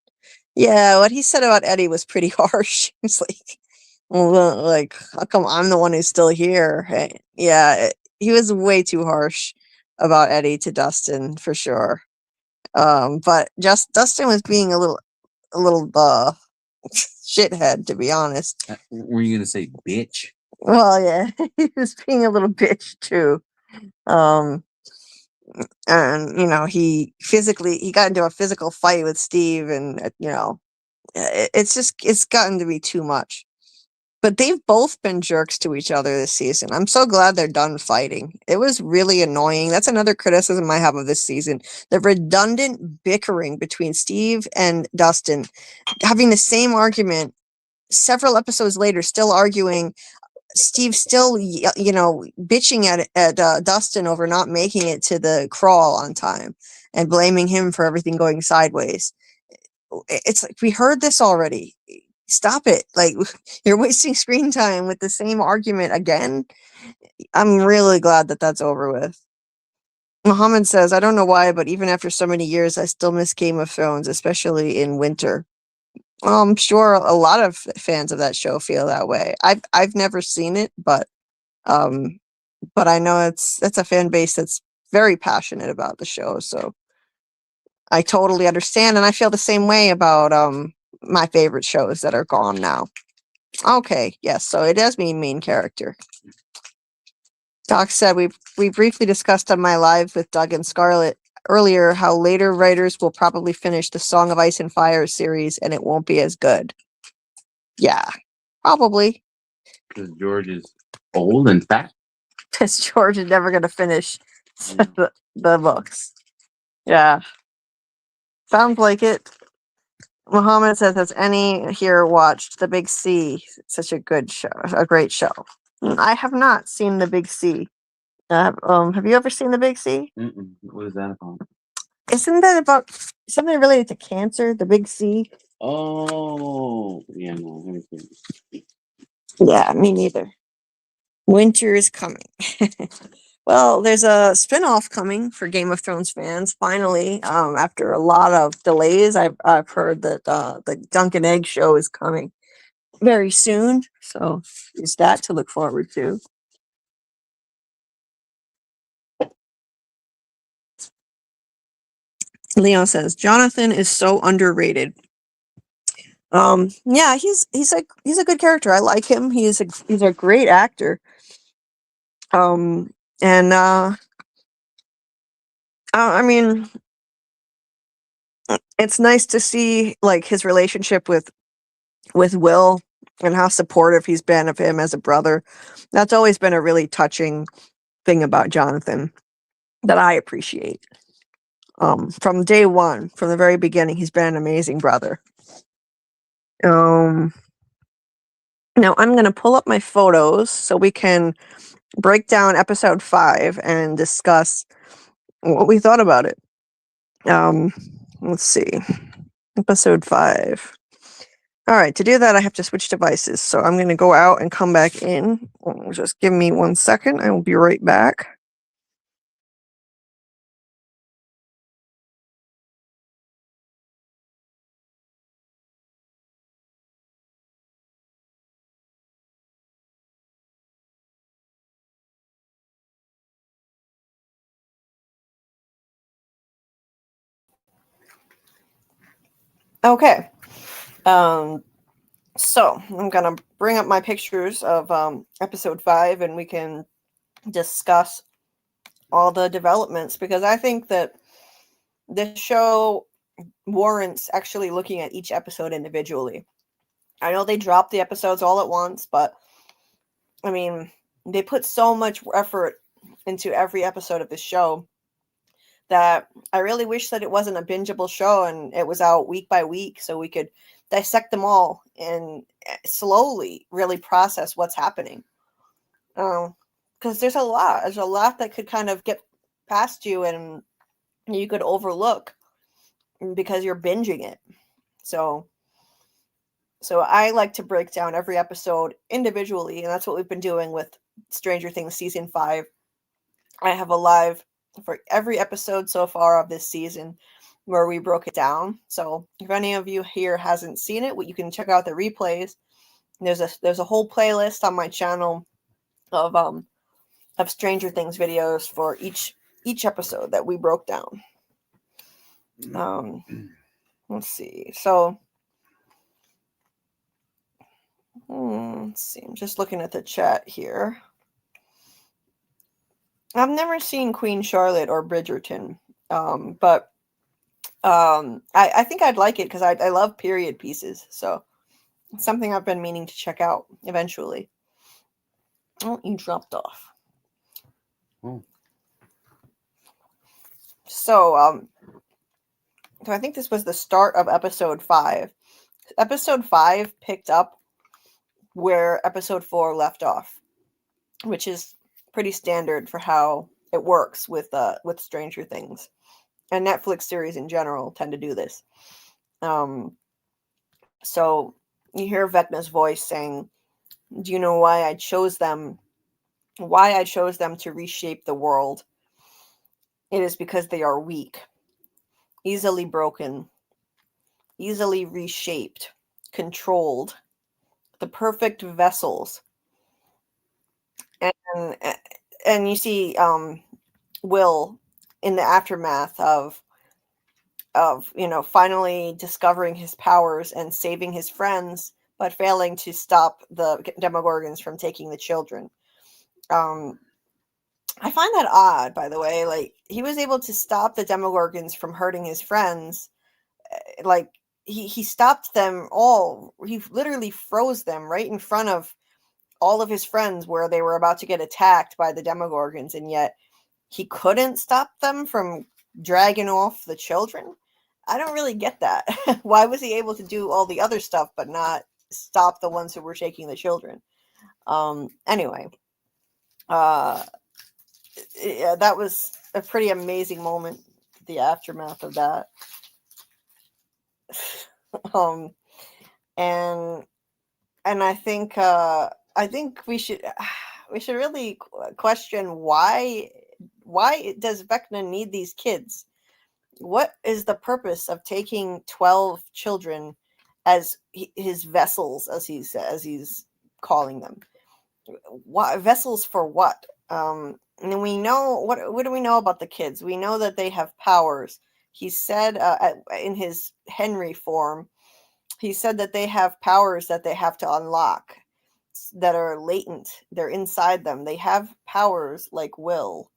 Yeah, what he said about Eddie was pretty harsh. It's like, well, like, how come I'm the one who's still here? Hey, yeah, he was way too harsh about Eddie to Dustin for sure. But just Dustin was being a little shithead, to be honest. Were you gonna say bitch? Well, yeah, he was being a little bitch too. And he got into a physical fight with Steve, and it's gotten to be too much. But they've both been jerks to each other this season. I'm so glad they're done fighting. It was really annoying. That's another criticism I have of this season. The redundant bickering between Steve and Dustin, having the same argument several episodes later, still arguing. Steve still, bitching at Dustin over not making it to the crawl on time and blaming him for everything going sideways. It's like, we heard this already. Stop it. Like, you're wasting screen time with the same argument again. I'm really glad that that's over with. Muhammad says, I don't know why, but even after so many years, I still miss Game of Thrones, especially in winter. Well, I'm sure a lot of fans of that show feel that way. I've never seen it, but I know that's a fan base that's very passionate about the show. So I totally understand, and I feel the same way about my favorite shows that are gone now. Okay, yes, so it does mean main character. Doc said we briefly discussed on my live with Doug and Scarlett earlier how later writers will probably finish the Song of Ice and Fire series and it won't be as good. Yeah, probably. Because George is old and fat. Because George is never going to finish the books. Yeah. Sounds like it. Muhammad says, has any here watched The Big C? Such a good show, a great show. I have not seen The Big C. Have you ever seen The Big C? What is that about? Isn't that about something related to cancer? The big C? Oh, yeah, no, let me see. Yeah, me neither. Winter is coming. Well, there's a spin-off coming for Game of Thrones fans. Finally, after a lot of delays, I've heard that the Dunk and Egg show is coming very soon. So there's that to look forward to. Leo says Jonathan is so underrated. Yeah, he's a good character. I like him. He's a great actor. And I mean, it's nice to see like his relationship with Will and how supportive he's been of him as a brother. That's always been a really touching thing about Jonathan that I appreciate. From day one, from the very beginning, he's been an amazing brother. Now I'm going to pull up my photos so we can break down episode 5 and discuss what we thought about it. Let's see. Episode 5. All right, to do that, I have to switch devices. So I'm going to go out and come back in. Just give me 1 second. I will be right back. Okay. So I'm gonna bring up my pictures of episode 5, and we can discuss all the developments, because I think that this show warrants actually looking at each episode individually. I know they dropped the episodes all at once, but I mean, they put so much effort into every episode of this show that I really wish that it wasn't a bingeable show and it was out week by week so we could dissect them all and slowly really process what's happening. Because there's a lot that could kind of get past you and you could overlook because you're binging it. So I like to break down every episode individually, and that's what we've been doing with Stranger Things season 5. I have a live for every episode so far of this season where we broke it down. So if any of you here hasn't seen it, you can check out the replays. There's a whole playlist on my channel of Stranger Things videos for each episode that we broke down. Let's see. So let's see. I'm just looking at the chat here. I've never seen Queen Charlotte or Bridgerton, but I think I'd like it because I love period pieces. So it's something I've been meaning to check out eventually. Oh, you dropped off. Oh. So I think this was the start of episode 5. Episode 5 picked up where episode 4 left off, which is pretty standard for how it works with Stranger Things, and Netflix series in general tend to do this. So you hear Vecna's voice saying, "Do you know why I chose them? Why I chose them to reshape the world? It is because they are weak, easily broken, easily reshaped, controlled, the perfect vessels." And you see Will in the aftermath of finally discovering his powers and saving his friends, but failing to stop the Demogorgons from taking the children. I find that odd, by the way. Like, he was able to stop the Demogorgons from hurting his friends. Like, he stopped them all. He literally froze them right in front of all of his friends where they were about to get attacked by the Demogorgons, and yet he couldn't stop them from dragging off the children. I don't really get that. Why was he able to do all the other stuff but not stop the ones who were taking the children? Anyway, yeah, that was a pretty amazing moment the aftermath of that. And I think we should really question why does Vecna need these kids? What is the purpose of taking 12 children as his vessels, as he's calling them? What vessels for what? And we know what do we know about the kids? We know that they have powers. He said in his Henry form, he said that they have powers that they have to unlock that are latent. They're inside them. They have powers like will.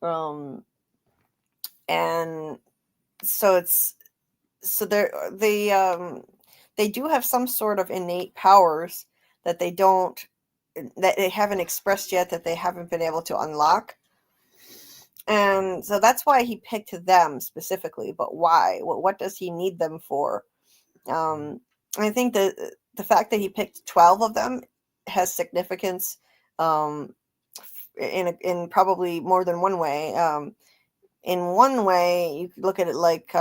And so they do have some sort of innate powers that they haven't expressed yet, that they haven't been able to unlock. And so that's why he picked them specifically. But why? What does he need them for? I think that the fact that he picked 12 of them has significance in probably more than one way. In one way, you could look at it like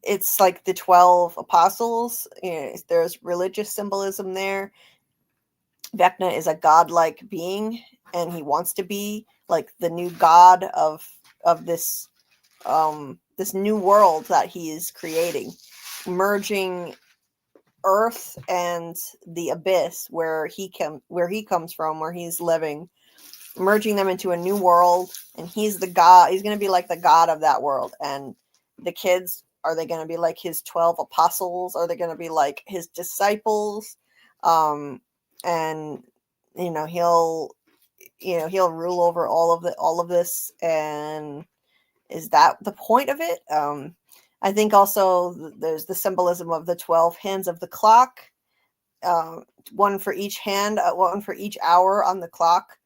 it's like the 12 apostles. There's religious symbolism there. Vecna is a godlike being, and he wants to be like the new god of this this new world that he is creating, merging Earth and the abyss where he comes from, where he's living, merging them into a new world. And he's the god. He's going to be like the god of that world. And the kids, are they going to be like his 12 apostles? Are they going to be like his disciples? And he'll rule over all of this. And is that the point of it? I think also there's the symbolism of the 12 hands of the clock, one for each hand, one for each hour on the clock.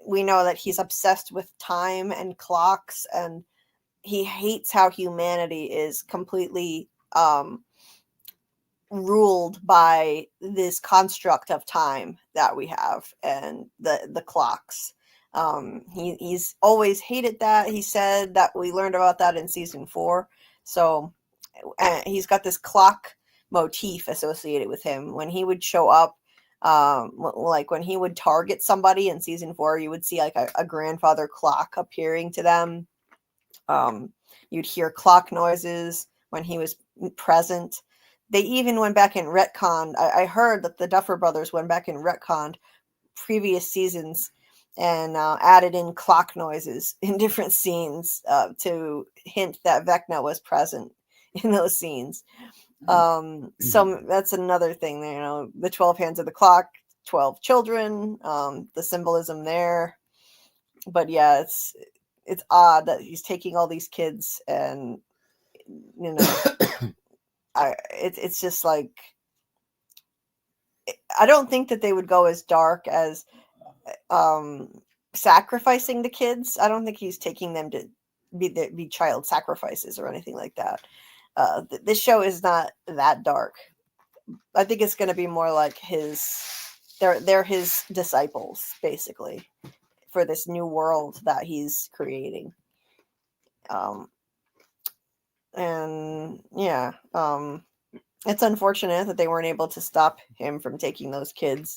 We know that he's obsessed with time and clocks, and he hates how humanity is completely ruled by this construct of time that we have and the clocks. He's always hated that. He said that we learned about that in season 4. So he's got this clock motif associated with him. When he would show up, like when he would target somebody in season 4, you would see like a grandfather clock appearing to them. You'd hear clock noises when he was present. They even went back and retconned. I heard that the Duffer Brothers went back and retconned previous seasons and added in clock noises in different scenes to hint that Vecna was present in those scenes. So that's another thing, the 12 hands of the clock, 12 children, the symbolism there. But yeah, it's odd that he's taking all these kids, and it's just like, I don't think that they would go as dark as sacrificing the kids. I don't think he's taking them to be child sacrifices or anything like that. This show is not that dark. I think it's going to be more like they're his disciples, basically, for this new world that he's creating. And yeah, it's unfortunate that they weren't able to stop him from taking those kids.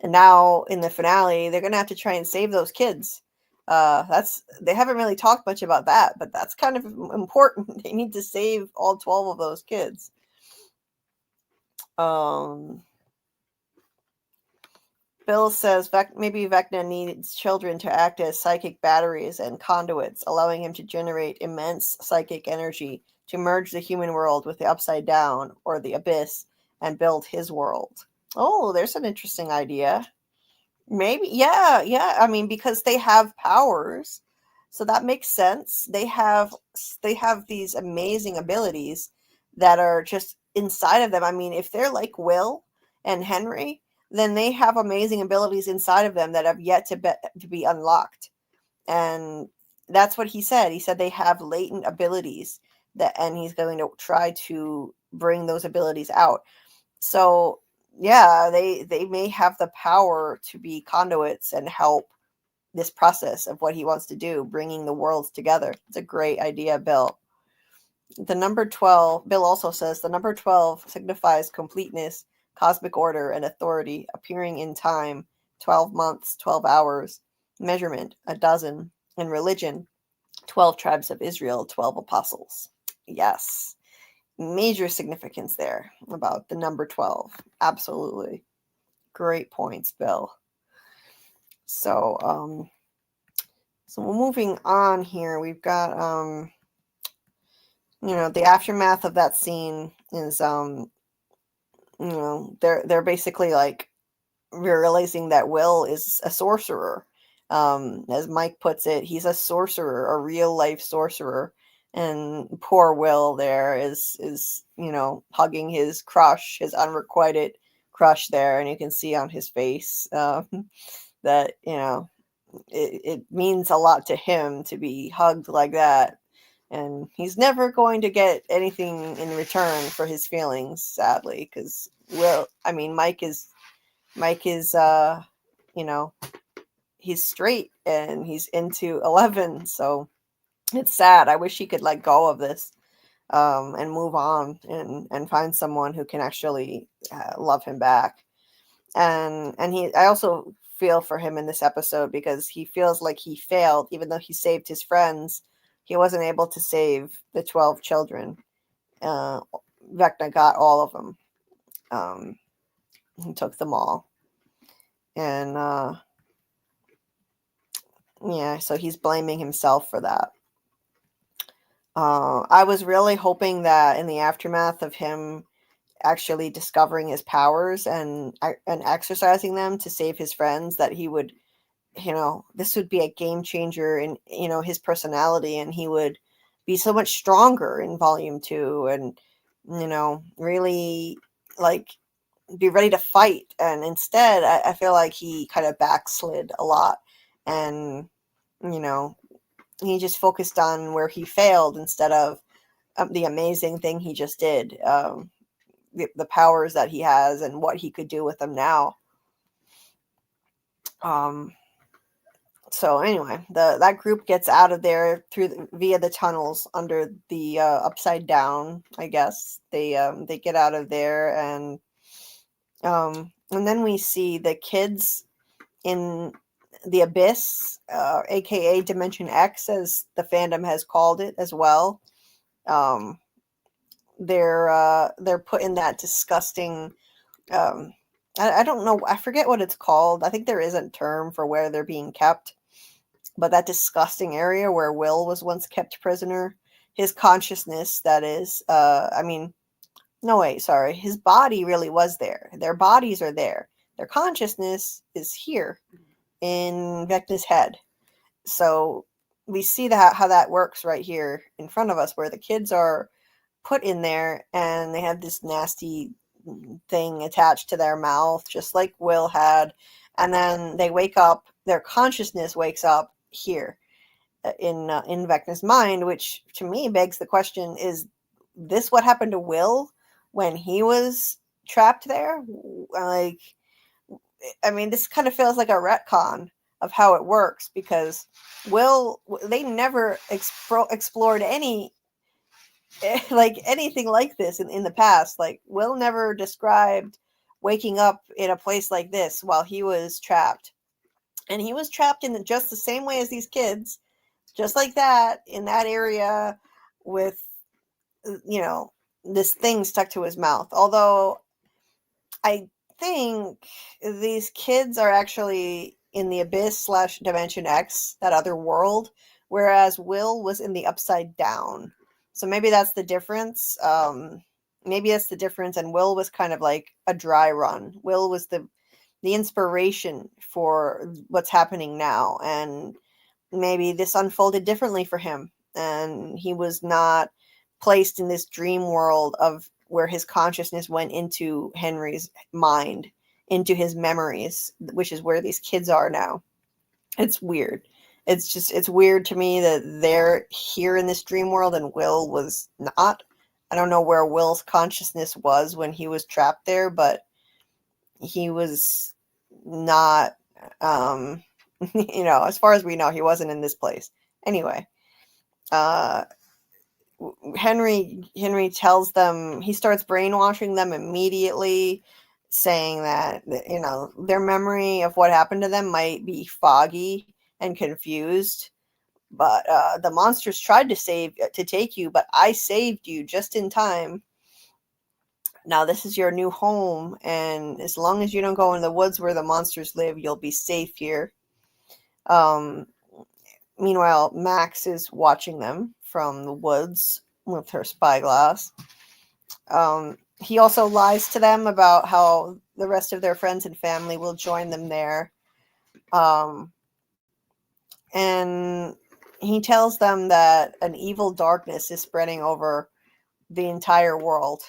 And now in the finale, they're going to have to try and save those kids. They haven't really talked much about that, but that's kind of important. They need to save all 12 of those kids. Bill says maybe Vecna needs children to act as psychic batteries and conduits, allowing him to generate immense psychic energy to merge the human world with the Upside Down or the Abyss and build his world. Oh, there's an interesting idea. Maybe, yeah. I mean, because they have powers, so that makes sense. They have these amazing abilities that are just inside of them. I mean, if they're like Will and Henry, then they have amazing abilities inside of them that have yet to be unlocked. And that's what he said. He said they have latent abilities and he's going to try to bring those abilities out. So yeah, they may have the power to be conduits and help this process of what he wants to do, bringing the worlds together. It's a great idea, Bill. The number 12, Bill also says the number 12 signifies completeness, cosmic order, and authority, appearing in time, 12 months, 12 hours, measurement, a dozen, and religion, 12 tribes of Israel, 12 apostles. Yes. Major significance there about the number 12. Absolutely. Great points, Bill. So, so we're moving on here. We've got, the aftermath of that scene is, they're basically like realizing that Will is a sorcerer. As Mike puts it, he's a sorcerer, a real life sorcerer. And poor Will there is hugging his crush, his unrequited crush there, and you can see on his face that it means a lot to him to be hugged like that, and he's never going to get anything in return for his feelings, sadly, because Mike is he's straight and he's into 11, so it's sad. I wish he could let go of this and move on and find someone who can actually love him back. And I also feel for him in this episode because he feels like he failed, even though he saved his friends. He wasn't able to save the 12 children. Vecna got all of them. He took them all. And so he's blaming himself for that. I was really hoping that in the aftermath of him actually discovering his powers and exercising them to save his friends, that he would, this would be a game changer in, his personality, and he would be so much stronger in volume 2 and, really like be ready to fight. And instead, I feel like he kind of backslid a lot, and, he just focused on where he failed instead of the amazing thing he just did, the powers that he has and what he could do with them now. So anyway, that group gets out of there via the tunnels under the upside down, I guess. They get out of there, and then we see the kids in the abyss, aka Dimension X, as the fandom has called it as well. They're put in that disgusting, I don't know, I forget what it's called. I think there is a term for where they're being kept, but that disgusting area where Will was once kept prisoner, his consciousness, that is, his body really was there. Their bodies are there. Their consciousness is here in Vecna's head. So we see how that works right here in front of us, where the kids are put in there and they have this nasty thing attached to their mouth, just like Will had. And then they wake up, their consciousness wakes up here in Vecna's mind, which to me begs the question, is this what happened to Will when he was trapped there? This kind of feels like a retcon of how it works, because they never explored anything like this in the past. Like, Will never described waking up in a place like this while he was trapped. And he was trapped in just the same way as these kids, just like that, in that area with, this thing stuck to his mouth. Although I think these kids are actually in the abyss / Dimension X, that other world, whereas Will was in the upside down. So maybe that's the difference. And Will was kind of like a dry run. Will was the inspiration for what's happening now, and maybe this unfolded differently for him, and he was not placed in this dream world of where his consciousness went into Henry's mind, into his memories, which is where these kids are now. It's weird. It's weird to me that they're here in this dream world and Will was not. I don't know where Will's consciousness was when he was trapped there, but he was not As far as we know, he wasn't in this place. Anyway, uh, Henry tells them, he starts brainwashing them immediately, saying that their memory of what happened to them might be foggy and confused, but the monsters tried to take you, but I saved you just in time. Now this is your new home, and as long as you don't go in the woods where the monsters live, you'll be safe here. Meanwhile, Max is watching them from the woods with her spyglass. He also lies to them about how the rest of their friends and family will join them there. And he tells them that an evil darkness is spreading over the entire world.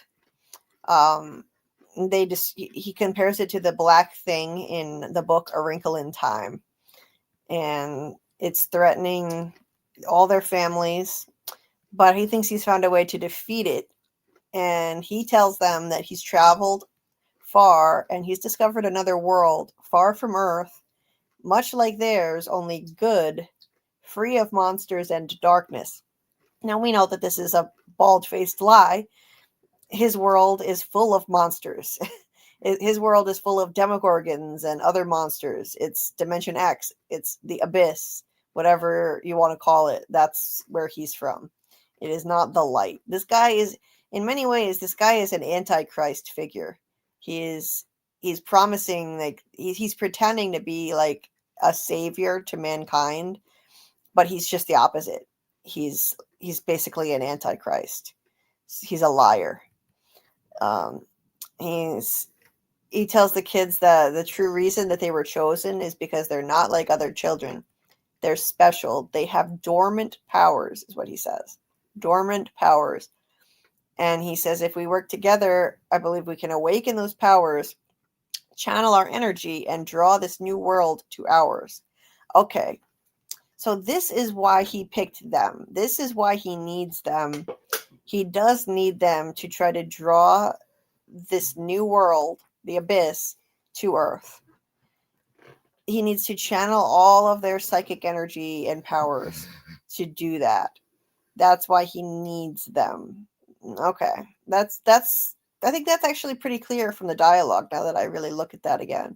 He compares it to the black thing in the book A Wrinkle in Time, and it's threatening all their families, but he thinks he's found a way to defeat it. And he tells them that he's traveled far and he's discovered another world far from Earth, much like theirs, only good, free of monsters and darkness. Now we know that this is a bald-faced lie. His world is full of monsters. His world is full of demogorgons and other monsters. It's Dimension X. It's the Abyss, whatever you want to call it. That's where he's from. It is not the light. This guy is, in many ways, this guy is an antichrist figure. He's promising, like, he's pretending to be like a savior to mankind, but he's just the opposite. He's basically an antichrist. He's a liar. He tells the kids that the true reason that they were chosen is because they're not like other children. They're special. They have dormant powers, is what he says. Dormant powers. And he says, if we work together, I believe we can awaken those powers, channel our energy, and draw this new world to ours. Okay. So this is why he picked them. This is why he needs them. He does need them to try to draw this new world, the Abyss, to Earth. He needs to channel all of their psychic energy and powers to do that. That's why he needs them. Okay. I think that's actually pretty clear from the dialogue now that I really look at that again.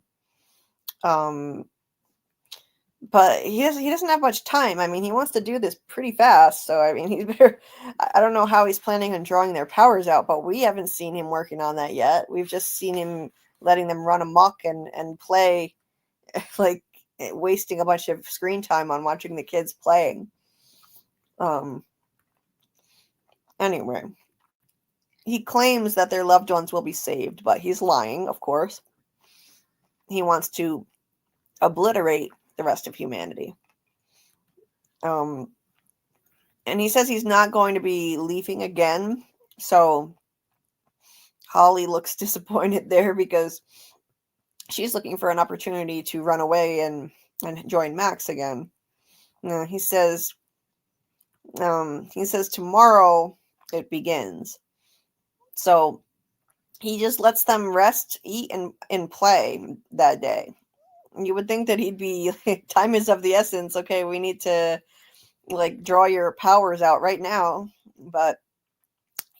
But he doesn't have much time. I mean, he wants to do this pretty fast. So, I mean, he's better. I don't know how he's planning on drawing their powers out, but we haven't seen him working on that yet. We've just seen him letting them run amok and play, like wasting a bunch of screen time on watching the kids playing. Anyway, he claims that their loved ones will be saved, but he's lying, of course. He wants to obliterate the rest of humanity. And he says he's not going to be leaving again. So Holly looks disappointed there because she's looking for an opportunity to run away and join Max again. He says tomorrow it begins. So he just lets them rest, eat, and play that day. You would think that he'd be time is of the essence. Okay, we need to like draw your powers out right now. But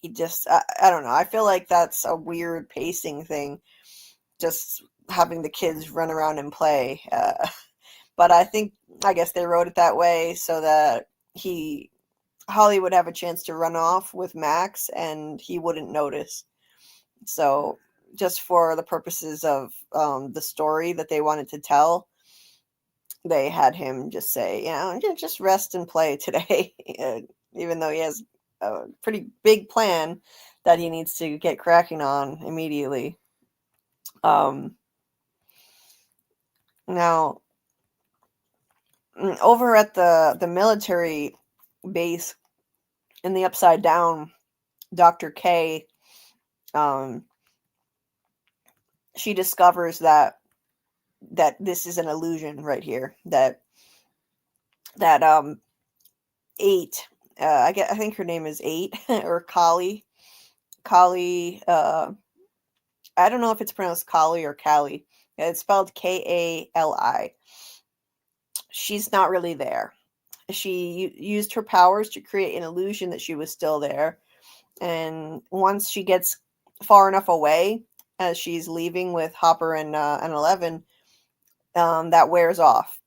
he just, I don't know. I feel like that's a weird pacing thing. Just having the kids run around and play. But I guess they wrote it that way so that Holly would have a chance to run off with Max and he wouldn't notice. So just for the purposes of the story that they wanted to tell, they had him just say, just rest and play today, even though he has a pretty big plan that he needs to get cracking on immediately. Now, over at the military base in the Upside Down, Dr. K, she discovers that this is an illusion right here. That 8, I think her name is 8 or Kali. Kali, I don't know if it's pronounced Kali or Kali. It's spelled Kali. she's not really there. She used her powers to create an illusion that she was still there. And once she gets far enough away, as she's leaving with Hopper and 11, that wears off.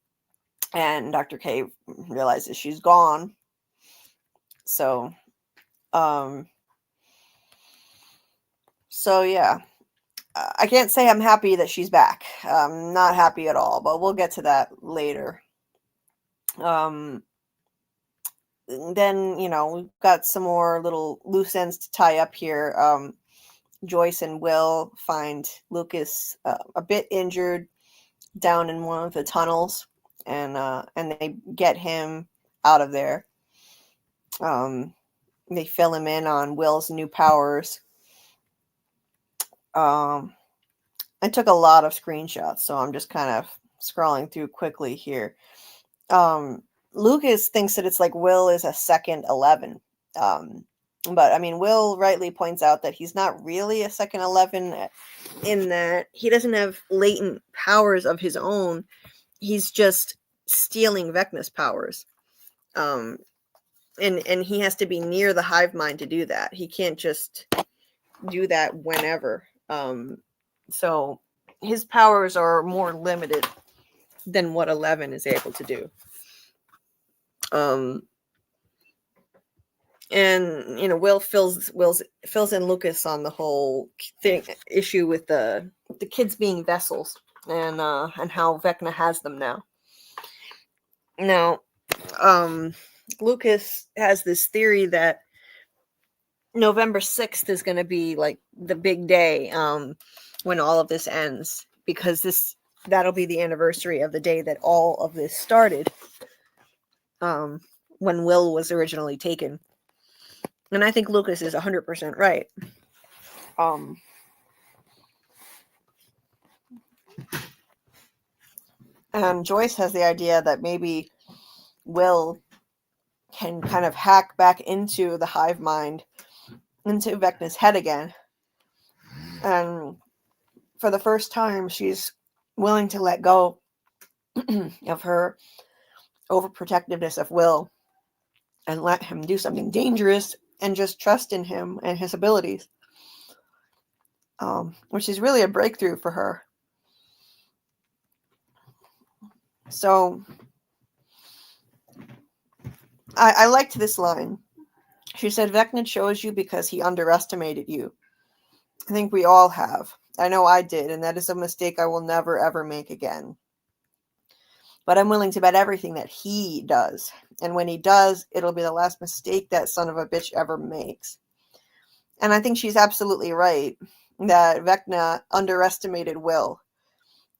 And Dr. K realizes she's gone. So, yeah. I can't say I'm happy that she's back. I'm not happy at all, but we'll get to that later. Then, we've got some more little loose ends to tie up here. Joyce and Will find Lucas a bit injured down in one of the tunnels, and they get him out of there. They fill him in on Will's new powers. I took a lot of screenshots, so I'm just kind of scrolling through quickly here. Lucas thinks that it's like Will is a second 11. But I mean, Will rightly points out that he's not really a second 11 in that he doesn't have latent powers of his own. He's just stealing Vecna's powers. And he has to be near the hive mind to do that. He can't just do that whenever. So his powers are more limited than what 11 is able to do. And Will fills in Lucas on the whole issue with the kids being vessels and how Vecna has them now. Now, Lucas has this theory that November 6th is going to be like the big day when all of this ends, because that'll be the anniversary of the day that all of this started, when Will was originally taken. And I think Lucas is 100% right. And Joyce has the idea that maybe Will can kind of hack back into the hive mind, into Vecna's head again. And for the first time, she's willing to let go of her overprotectiveness of Will and let him do something dangerous and just trust in him and his abilities, which is really a breakthrough for her. So I liked this line. She said, Vecna chose you because he underestimated you. I think we all have. I know I did, and that is a mistake I will never, ever make again. But I'm willing to bet everything that he does. And when he does, it'll be the last mistake that son of a bitch ever makes. And I think she's absolutely right that Vecna underestimated Will.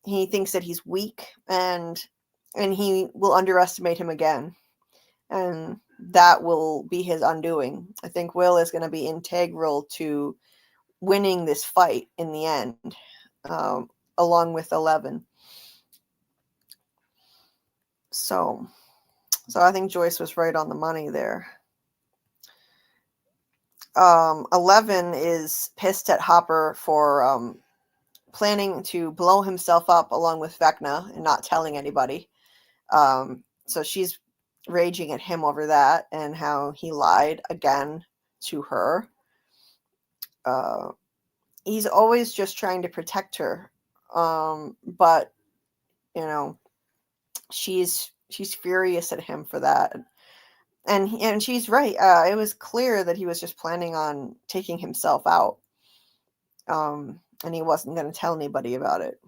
He thinks that he's weak, and he will underestimate him again. And that will be his undoing. I think Will is going to be integral to winning this fight in the end, along with 11. So I think Joyce was right on the money there. 11 is pissed at Hopper for planning to blow himself up along with Vecna and not telling anybody. So she's raging at him over that and how he lied again to her. He's always just trying to protect her. But she's furious at him for that. And she's right. It was clear that he was just planning on taking himself out. And he wasn't going to tell anybody about it.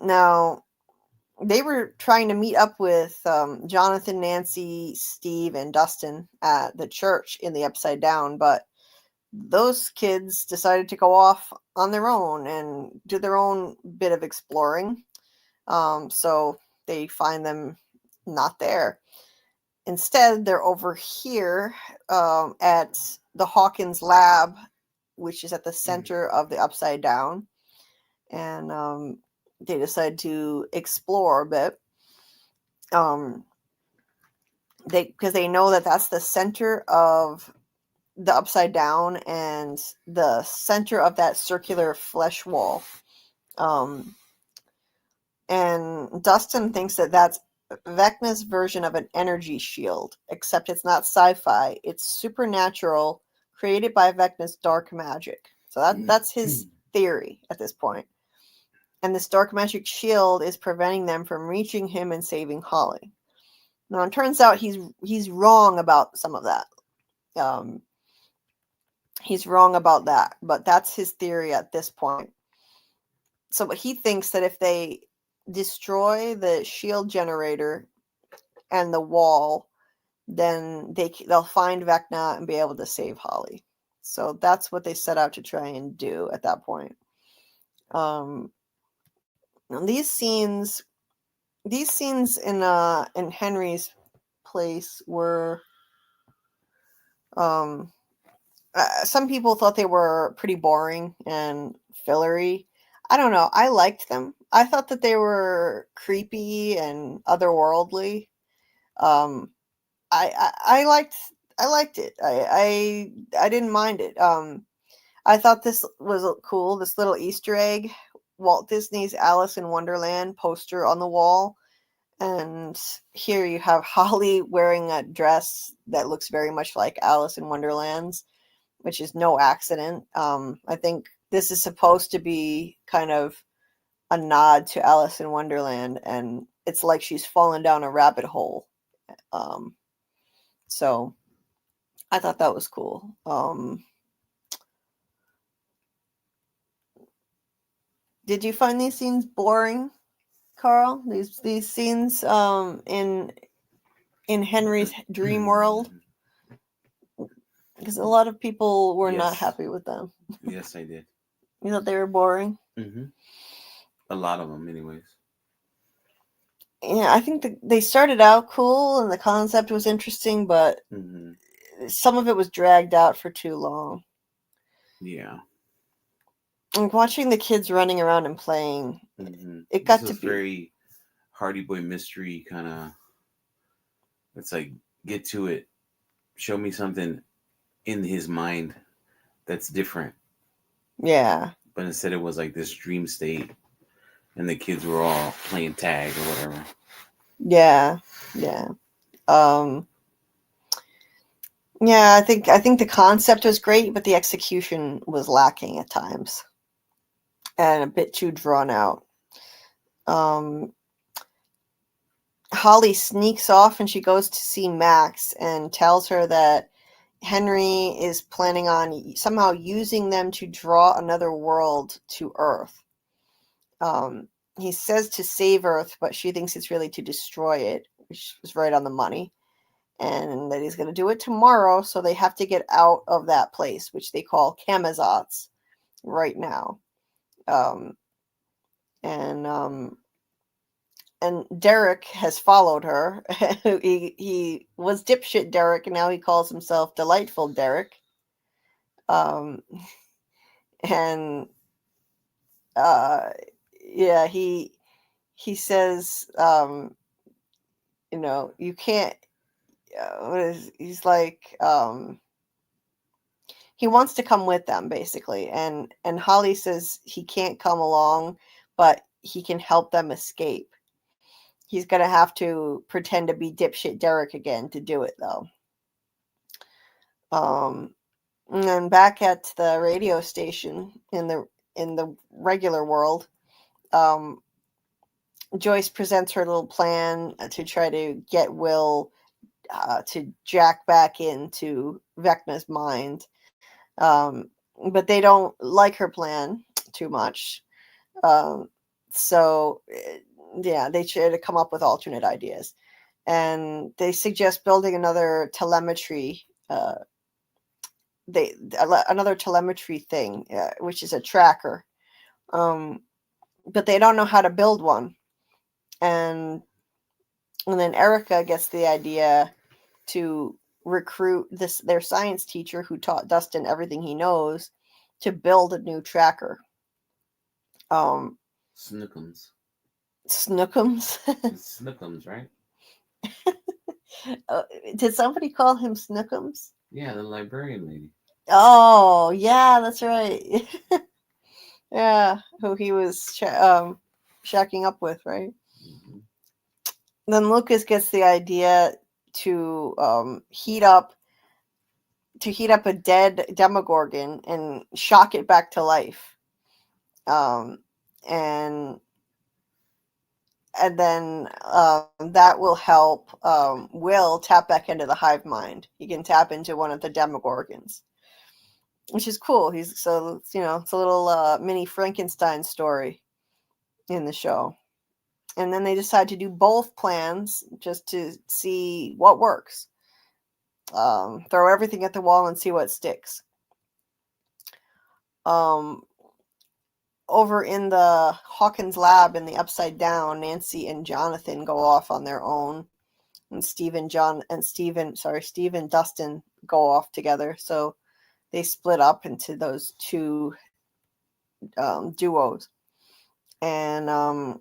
Now, they were trying to meet up with Jonathan, Nancy, Steve, and Dustin at the church in the Upside Down, but those kids decided to go off on their own and do their own bit of exploring. So they find them not there. Instead, they're over here at the Hawkins lab, which is at the center of the Upside Down. And they decide to explore a bit. Because they know that that's the center of the Upside Down and the center of that circular flesh wall. And Dustin thinks that that's Vecna's version of an energy shield, except it's not sci-fi. It's supernatural, created by Vecna's dark magic. So that's his theory at this point. And this dark magic shield is preventing them from reaching him and saving Holly. Now, it turns out he's wrong about some of that. He's wrong about that, but that's his theory at this point. So he thinks that if they destroy the shield generator and the wall, then they'll find Vecna and be able to save Holly. So that's what they set out to try and do at that point. These scenes in Henry's place were some people thought they were pretty boring and fillery. I don't know. I liked them. I thought that they were creepy and otherworldly. I liked it. I didn't mind it. I thought this was cool. This little Easter egg, Walt Disney's Alice in Wonderland poster on the wall. And here you have Holly wearing a dress that looks very much like Alice in Wonderland's, which is no accident. I think this is supposed to be kind of a nod to Alice in Wonderland, and it's like she's fallen down a rabbit hole. So I thought that was cool. Did you find these scenes boring, Karl? These scenes in Henry's dream world? Because a lot of people were not happy with them. Yes, I did. You thought they were boring? Mm-hmm. A lot of them, anyways. Yeah, I think they started out cool and the concept was interesting, but some of it was dragged out for too long. Yeah. Like watching the kids running around and playing, it got to be very Hardy Boy mystery kind of. It's like, get to it. Show me something in his mind that's different. Yeah. But instead it was like this dream state and the kids were all playing tag or whatever. Yeah. Yeah. Yeah, I think the concept was great, but the execution was lacking at times. And a bit too drawn out. Holly sneaks off and she goes to see Max and tells her that Henry is planning on somehow using them to draw another world to Earth. He says to save Earth, but she thinks it's really to destroy it, which is right on the money. And that he's going to do it tomorrow, so they have to get out of that place, which they call Camazotz right now. And Derek has followed her. he was dipshit Derek, and now he calls himself Delightful Derek. Yeah, he says, you can't. He's like, he wants to come with them basically, and Holly says he can't come along, but he can help them escape. He's gonna have to pretend to be dipshit Derek again to do it though. And then back at the radio station in the regular world, Joyce presents her little plan to try to get Will to jack back into Vecna's mind. But they don't like her plan too much. So, yeah, they try to come up with alternate ideas. And they suggest building another telemetry another telemetry thing, which is a tracker. But they don't know how to build one. And then Erica gets the idea to recruit their science teacher who taught Dustin everything he knows to build a new tracker. Snookums. Snookums? Snookums, right? Did somebody call him Snookums? Yeah, the librarian lady. Oh, yeah, that's right. Yeah, who he was shacking up with, right? Mhm. Then Lucas gets the idea to heat up a dead Demogorgon and shock it back to life. And then that will help Will tap back into the hive mind. He can tap into one of the Demogorgons, which is cool. It's a little mini Frankenstein story in the show. And then they decide to do both plans just to see what works. Throw everything at the wall and see what sticks. Over in the Hawkins lab in the Upside Down, Nancy and Jonathan go off on their own, and Steve and Dustin go off together. So they split up into those two duos, and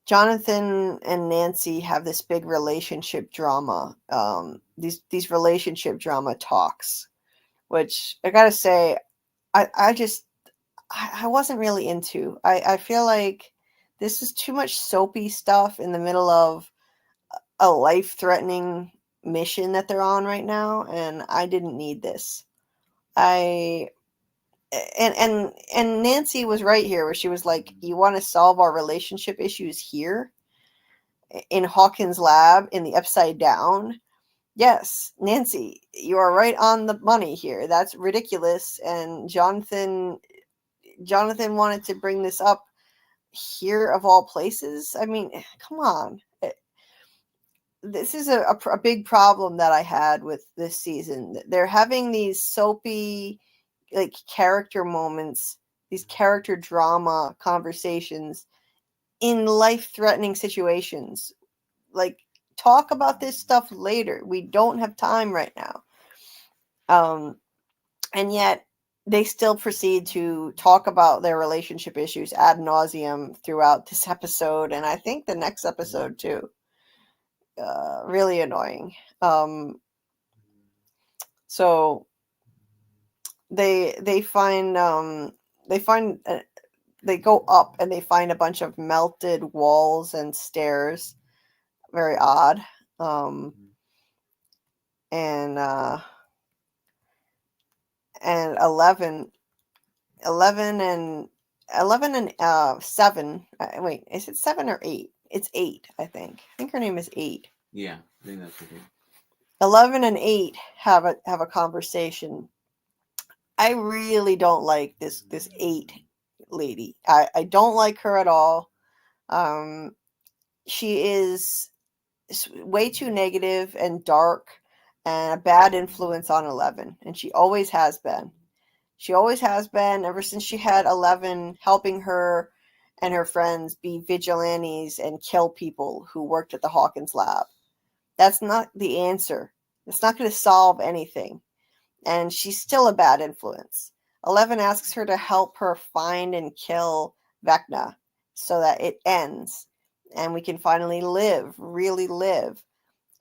Jonathan and Nancy have this big relationship drama. These relationship drama talks, which I gotta say, I wasn't really into. I feel like this is too much soapy stuff in the middle of a life-threatening mission that they're on right now, and I didn't need this. And Nancy was right here, where she was like, "You want to solve our relationship issues here in Hawkins' lab in the Upside Down?" Yes, Nancy, you are right on the money here. That's ridiculous, and Jonathan wanted to bring this up here of all places. I mean, come on. This is a big problem that I had with this season. They're having these soapy, like, character moments, these character drama conversations in life-threatening situations. Like, talk about this stuff later. We don't have time right now. And yet they still proceed to talk about their relationship issues ad nauseum throughout this episode, and I think the next episode too. Really annoying. So they go up and they find a bunch of melted walls and stairs. Very odd. And 11 and 7. Wait, is it 7 or 8? It's 8, I think. I think her name is 8. Yeah, I think that's okay. 11 and 8 have a conversation. I really don't like this 8 lady. I don't like her at all. She is way too negative and dark and a bad influence on 11, and she always has been. She always has been, ever since she had 11 helping her and her friends be vigilantes and kill people who worked at the Hawkins lab. That's not the answer. It's not going to solve anything. And she's still a bad influence. 11 asks her to help her find and kill Vecna so that it ends and we can finally live, really live.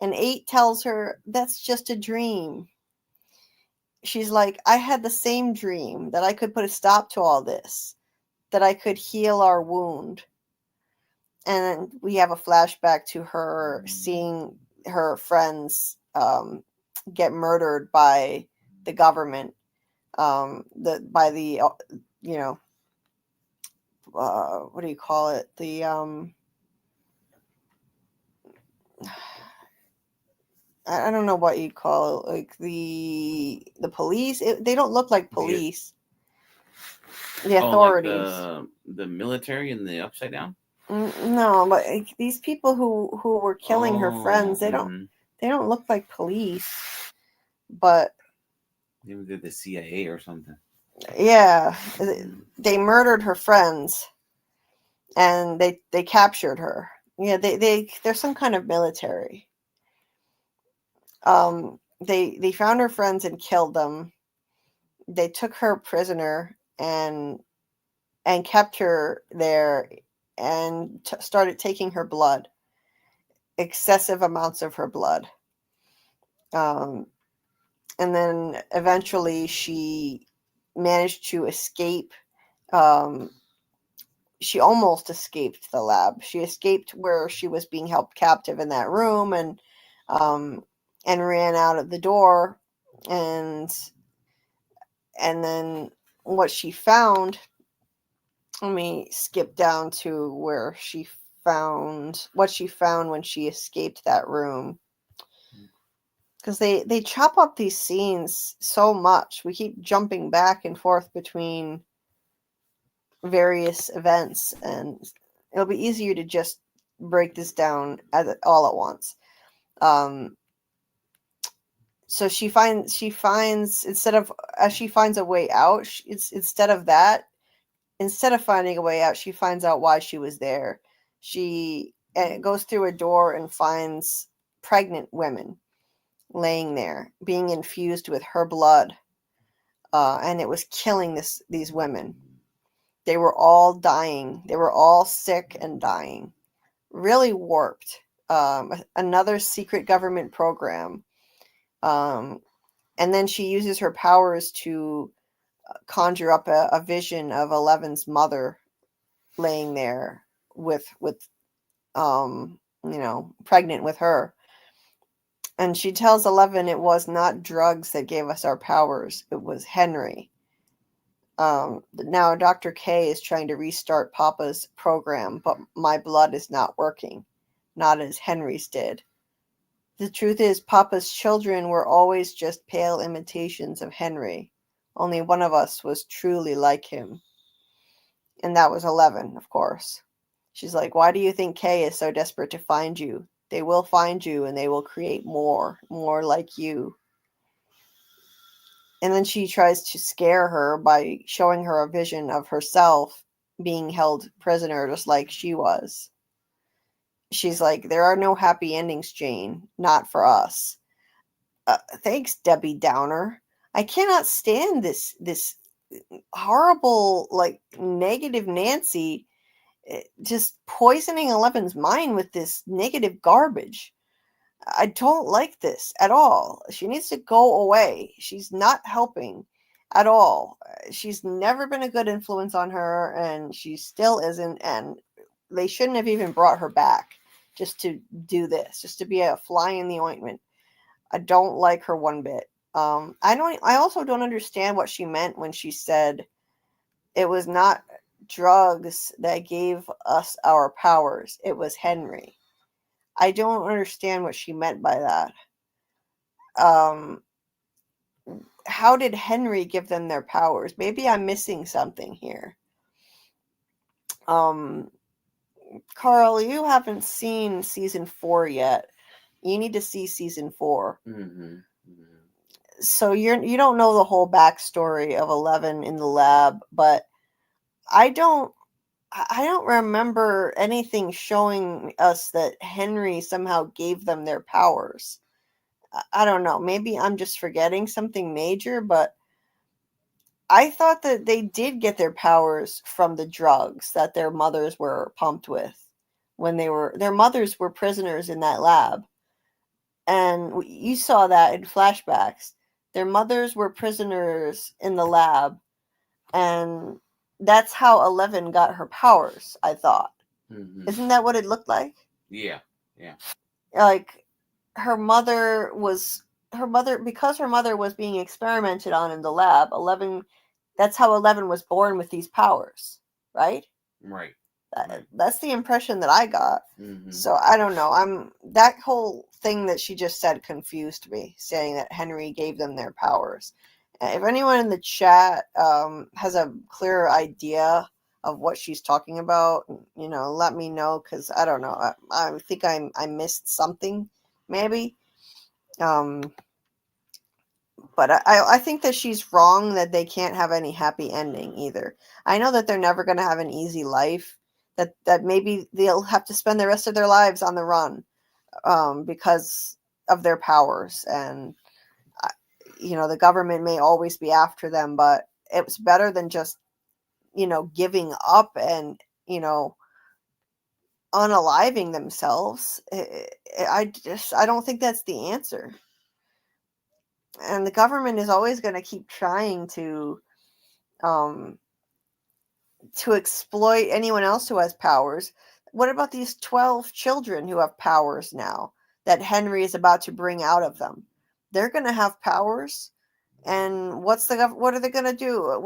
And 8 tells her that's just a dream. She's like, I had the same dream, that I could put a stop to all this, that I could heal our wound. And we have a flashback to her seeing her friends get murdered by the government, what do you call it? I don't know what you'd call it, like the police. They don't look like police. The authorities. Like the military in the Upside Down. No, but like, these people who were killing her friends, they don't look like police. But maybe they're the CIA or something. Yeah, they murdered her friends, and they captured her. Yeah, they're some kind of military. They found her friends and killed them. They took her prisoner and kept her there and started taking her blood, excessive amounts of her blood. And then eventually she managed to escape she almost escaped the lab. She escaped where she was being held captive in that room, and ran out of the door, and then what she found. Let me skip down to where she found what she found when she escaped that room, because they chop up these scenes so much. We keep jumping back and forth between various events, and it'll be easier to just break this down all at once. So she finds instead of as she finds a way out, instead of finding a way out, she finds out why she was there. She goes through a door and finds pregnant women laying there, being infused with her blood, and it was killing these women. They were all dying. They were all sick and dying. Really warped. Another secret government program. And then she uses her powers to conjure up a vision of 11's mother laying there with pregnant with her. And she tells 11 it was not drugs that gave us our powers. It was Henry. Now Dr. K is trying to restart Papa's program, but my blood is not working. Not as Henry's did. The truth is, Papa's children were always just pale imitations of Henry. Only one of us was truly like him. And that was 11, of course. She's like, why do you think Kay is so desperate to find you? They will find you and they will create more like you. And then she tries to scare her by showing her a vision of herself being held prisoner just like she was. She's like, there are no happy endings, Jane. Not for us. Thanks, Debbie Downer. I cannot stand this horrible, negative Nancy just poisoning 11's mind with this negative garbage. I don't like this at all. She needs to go away. She's not helping at all. She's never been a good influence on her, and she still isn't, and they shouldn't have even brought her back just to do this, just to be a fly in the ointment. I don't like her one bit. I also don't understand what she meant when she said it was not drugs that gave us our powers. It was Henry. I don't understand what she meant by that. How did Henry give them their powers? Maybe I'm missing something here. Karl, you haven't seen season 4 yet. You need to see season 4. Mm-hmm. So you don't know the whole backstory of 11 in the lab, but I don't remember anything showing us that Henry somehow gave them their powers. I don't know. Maybe I'm just forgetting something major, but I thought that they did get their powers from the drugs that their mothers were pumped with when their mothers were prisoners in that lab. And you saw that in flashbacks. Their mothers were prisoners in the lab, and that's how 11 got her powers, I thought. Mm-hmm. Isn't that what it looked like? Yeah. Like, because her mother was being experimented on in the lab, 11, that's how 11 was born with these powers, right? Right. That's the impression that I got. Mm-hmm. So I don't know. That whole thing that she just said confused me, saying that Henry gave them their powers. If anyone in the chat has a clearer idea of what she's talking about, let me know, because I don't know. I think I missed something, maybe. But I think that she's wrong that they can't have any happy ending either. I know that they're never going to have an easy life, that maybe they'll have to spend the rest of their lives on the run because of their powers. And, the government may always be after them, but it was better than just, giving up and, unaliving themselves. I don't think that's the answer. And the government is always going to keep trying to to exploit anyone else who has powers. What about these 12 children who have powers now that Henry is about to bring out of them? They're going to have powers. And what are they going to do?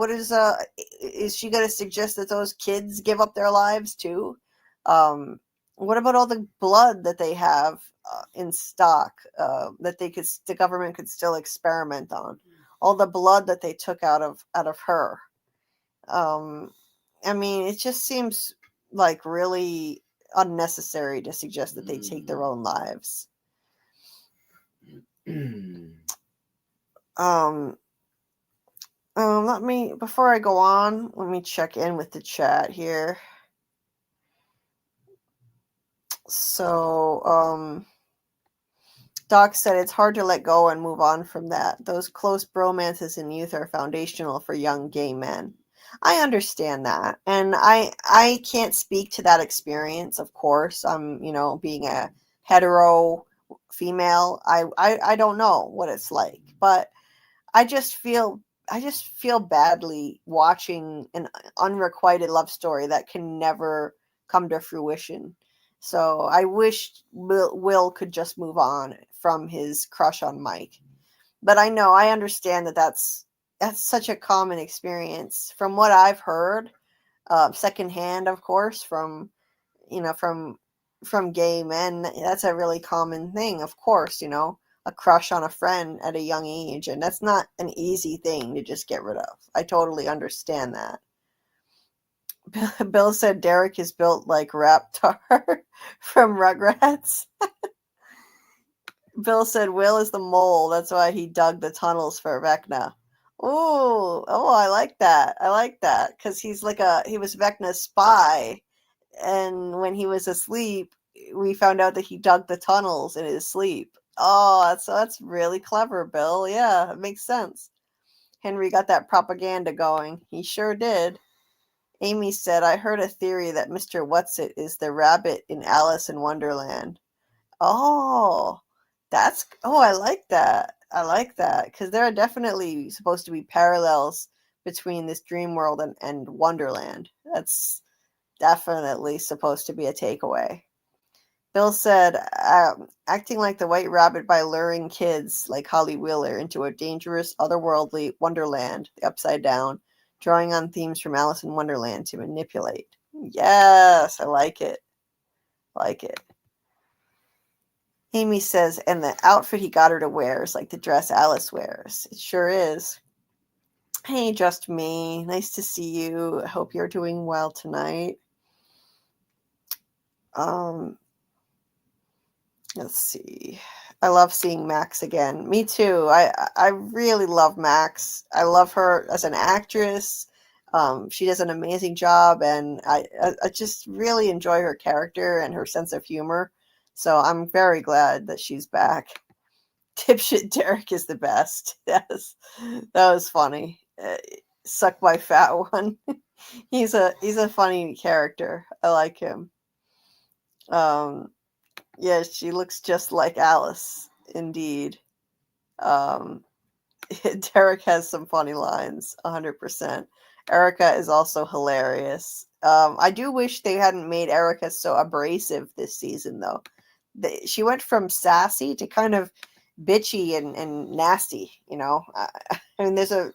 Is she going to suggest that those kids give up their lives too? What about all the blood that they have in stock that the government could still experiment on? All the blood that they took out of her. I mean, it just seems like really unnecessary to suggest that they take their own lives. Before I go on, let me check in with the chat here. So, Doc said it's hard to let go and move on from that. Those close bromances in youth are foundational for young gay men. I understand that. And I can't speak to that experience, of course. I'm, being a hetero female, I don't know what it's like. But I just feel badly watching an unrequited love story that can never come to fruition. So I wish Will could just move on from his crush on Mike. But I understand that that's such a common experience from what I've heard, secondhand, of course, from gay men. That's a really common thing, of course, a crush on a friend at a young age. And that's not an easy thing to just get rid of. I totally understand that. Bill said Derek is built like Raptor from Rugrats. Bill said Will is the mole. That's why he dug the tunnels for Vecna. Oh, I like that. Because he was Vecna's spy. And when he was asleep, we found out that he dug the tunnels in his sleep. Oh, that's really clever, Bill. Yeah, it makes sense. Henry got that propaganda going. He sure did. Amy said, I heard a theory that Mr. Whatsit is the rabbit in Alice in Wonderland. Oh, I like that. Because there are definitely supposed to be parallels between this dream world and Wonderland. That's definitely supposed to be a takeaway. Bill said, acting like the White Rabbit by luring kids like Holly Wheeler into a dangerous, otherworldly Wonderland, the Upside Down, drawing on themes from Alice in Wonderland to manipulate. Yes, I like it. Amy says, and the outfit he got her to wear is like the dress Alice wears. It sure is. Hey, Just Me. Nice to see you. I hope you're doing well tonight. Let's see. I love seeing Max again. Me too. I really love Max. I love her as an actress. She does an amazing job, and I just really enjoy her character and her sense of humor. So I'm very glad that she's back. Dipshit Derek is the best. Yes, that was funny. Suck my fat one. He's a funny character. I like him. Yeah, she looks just like Alice, indeed. Derek has some funny lines, 100%. Erica is also hilarious. I do wish they hadn't made Erica so abrasive this season, though. She went from sassy to kind of bitchy and nasty, I mean, there's a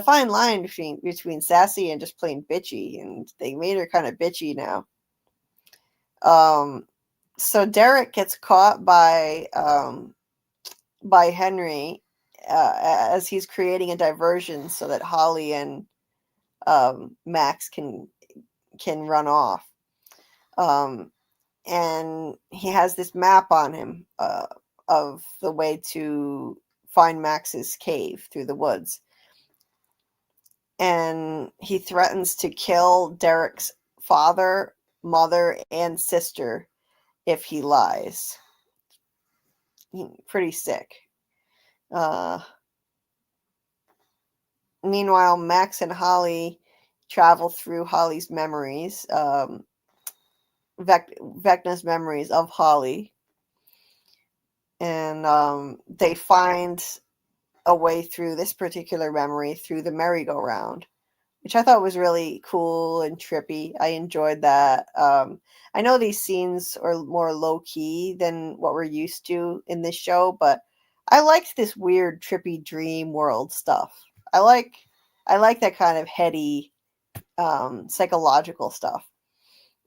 fine line between sassy and just plain bitchy, and they made her kind of bitchy now. So Derek gets caught by Henry as he's creating a diversion so that Holly and Max can run off. And he has this map on him of the way to find Max's cave through the woods. And he threatens to kill Derek's father, mother, and sister if he lies. Pretty sick. Meanwhile, Max and Holly travel through Holly's memories, Vecna's memories of Holly, and they find a way through this particular memory through the merry-go-round, which I thought was really cool and trippy. I enjoyed that. I know these scenes are more low key than what we're used to in this show, but I liked this weird trippy dream world stuff. I like that kind of heady psychological stuff.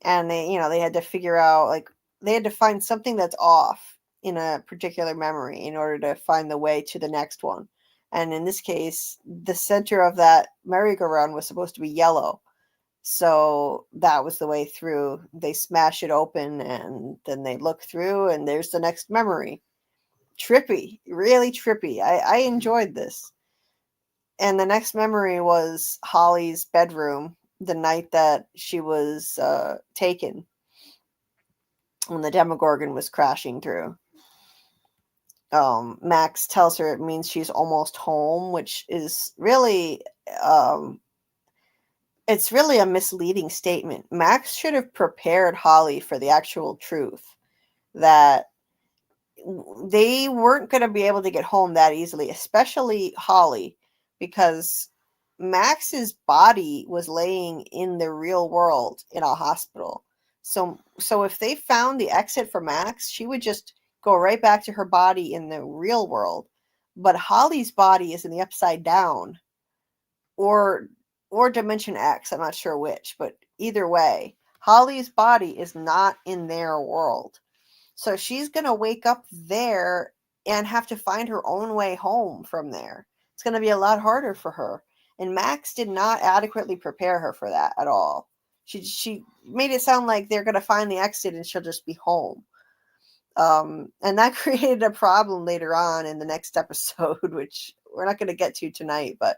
And they had to figure out, like, they had to find something that's off in a particular memory in order to find the way to the next one. And in this case, the center of that merry-go-round was supposed to be yellow. So that was the way through. They smash it open and then they look through and there's the next memory. Trippy, really trippy. I enjoyed this. And the next memory was Holly's bedroom the night that she was taken, when the Demogorgon was crashing through. Max tells her it means she's almost home, which is really, it's really a misleading statement. Max should have prepared Holly for the actual truth that they weren't going to be able to get home that easily, especially Holly, because Max's body was laying in the real world in a hospital. So if they found the exit for Max, she would just go right back to her body in the real world. But Holly's body is in the upside down or Dimension X. I'm not sure which, but either way, Holly's body is not in their world. So she's going to wake up there and have to find her own way home from there. It's going to be a lot harder for her. And Max did not adequately prepare her for that at all. She made it sound like they're going to find the exit and she'll just be home. And that created a problem later on in the next episode, which we're not going to get to tonight. But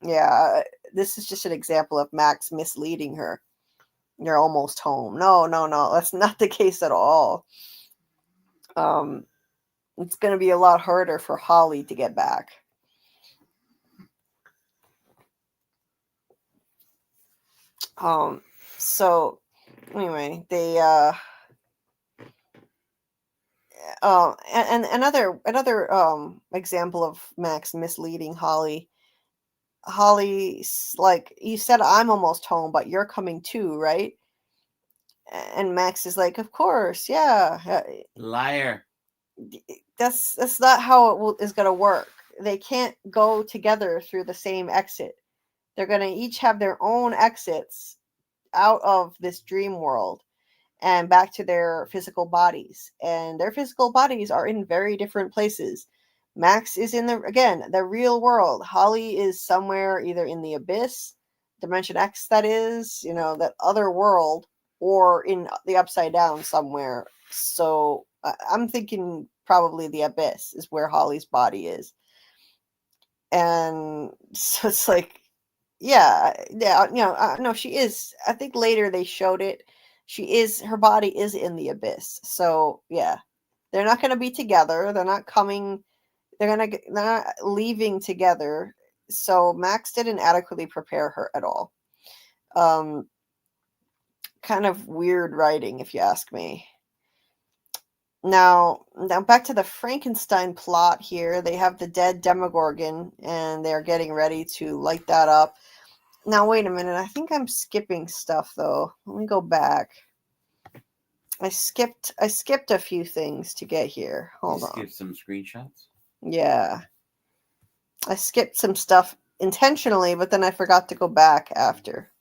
yeah, this is just an example of Max misleading her. You're almost home. No. That's not the case at all. It's going to be a lot harder for Holly to get back. So anyway, they and another example of Max misleading Holly. Holly's like, you said I'm almost home, but you're coming too, right? And Max is like, of course, yeah. Liar. That's not how it is going to work. They can't go together through the same exit. They're going to each have their own exits out of this dream world and back to their physical bodies. And their physical bodies are in very different places. Max is in the real world. Holly is somewhere either in the abyss, Dimension X, that is, that other world, or in the upside down somewhere. So I'm thinking probably the abyss is where Holly's body is. And so it's like, no, she is. I think later they showed it. Her body is in the abyss. So yeah, they're not going to be together. They're not coming. They're not leaving together. So Max didn't adequately prepare her at all. Kind of weird writing, if you ask me. Now back to the Frankenstein plot here. They have the dead Demogorgon, and they're getting ready to light that up. Now, wait a minute. I think I'm skipping stuff, though. Let me go back. I skipped a few things to get here. Hold on. Skip some screenshots? Yeah. I skipped some stuff intentionally, but then I forgot to go back after.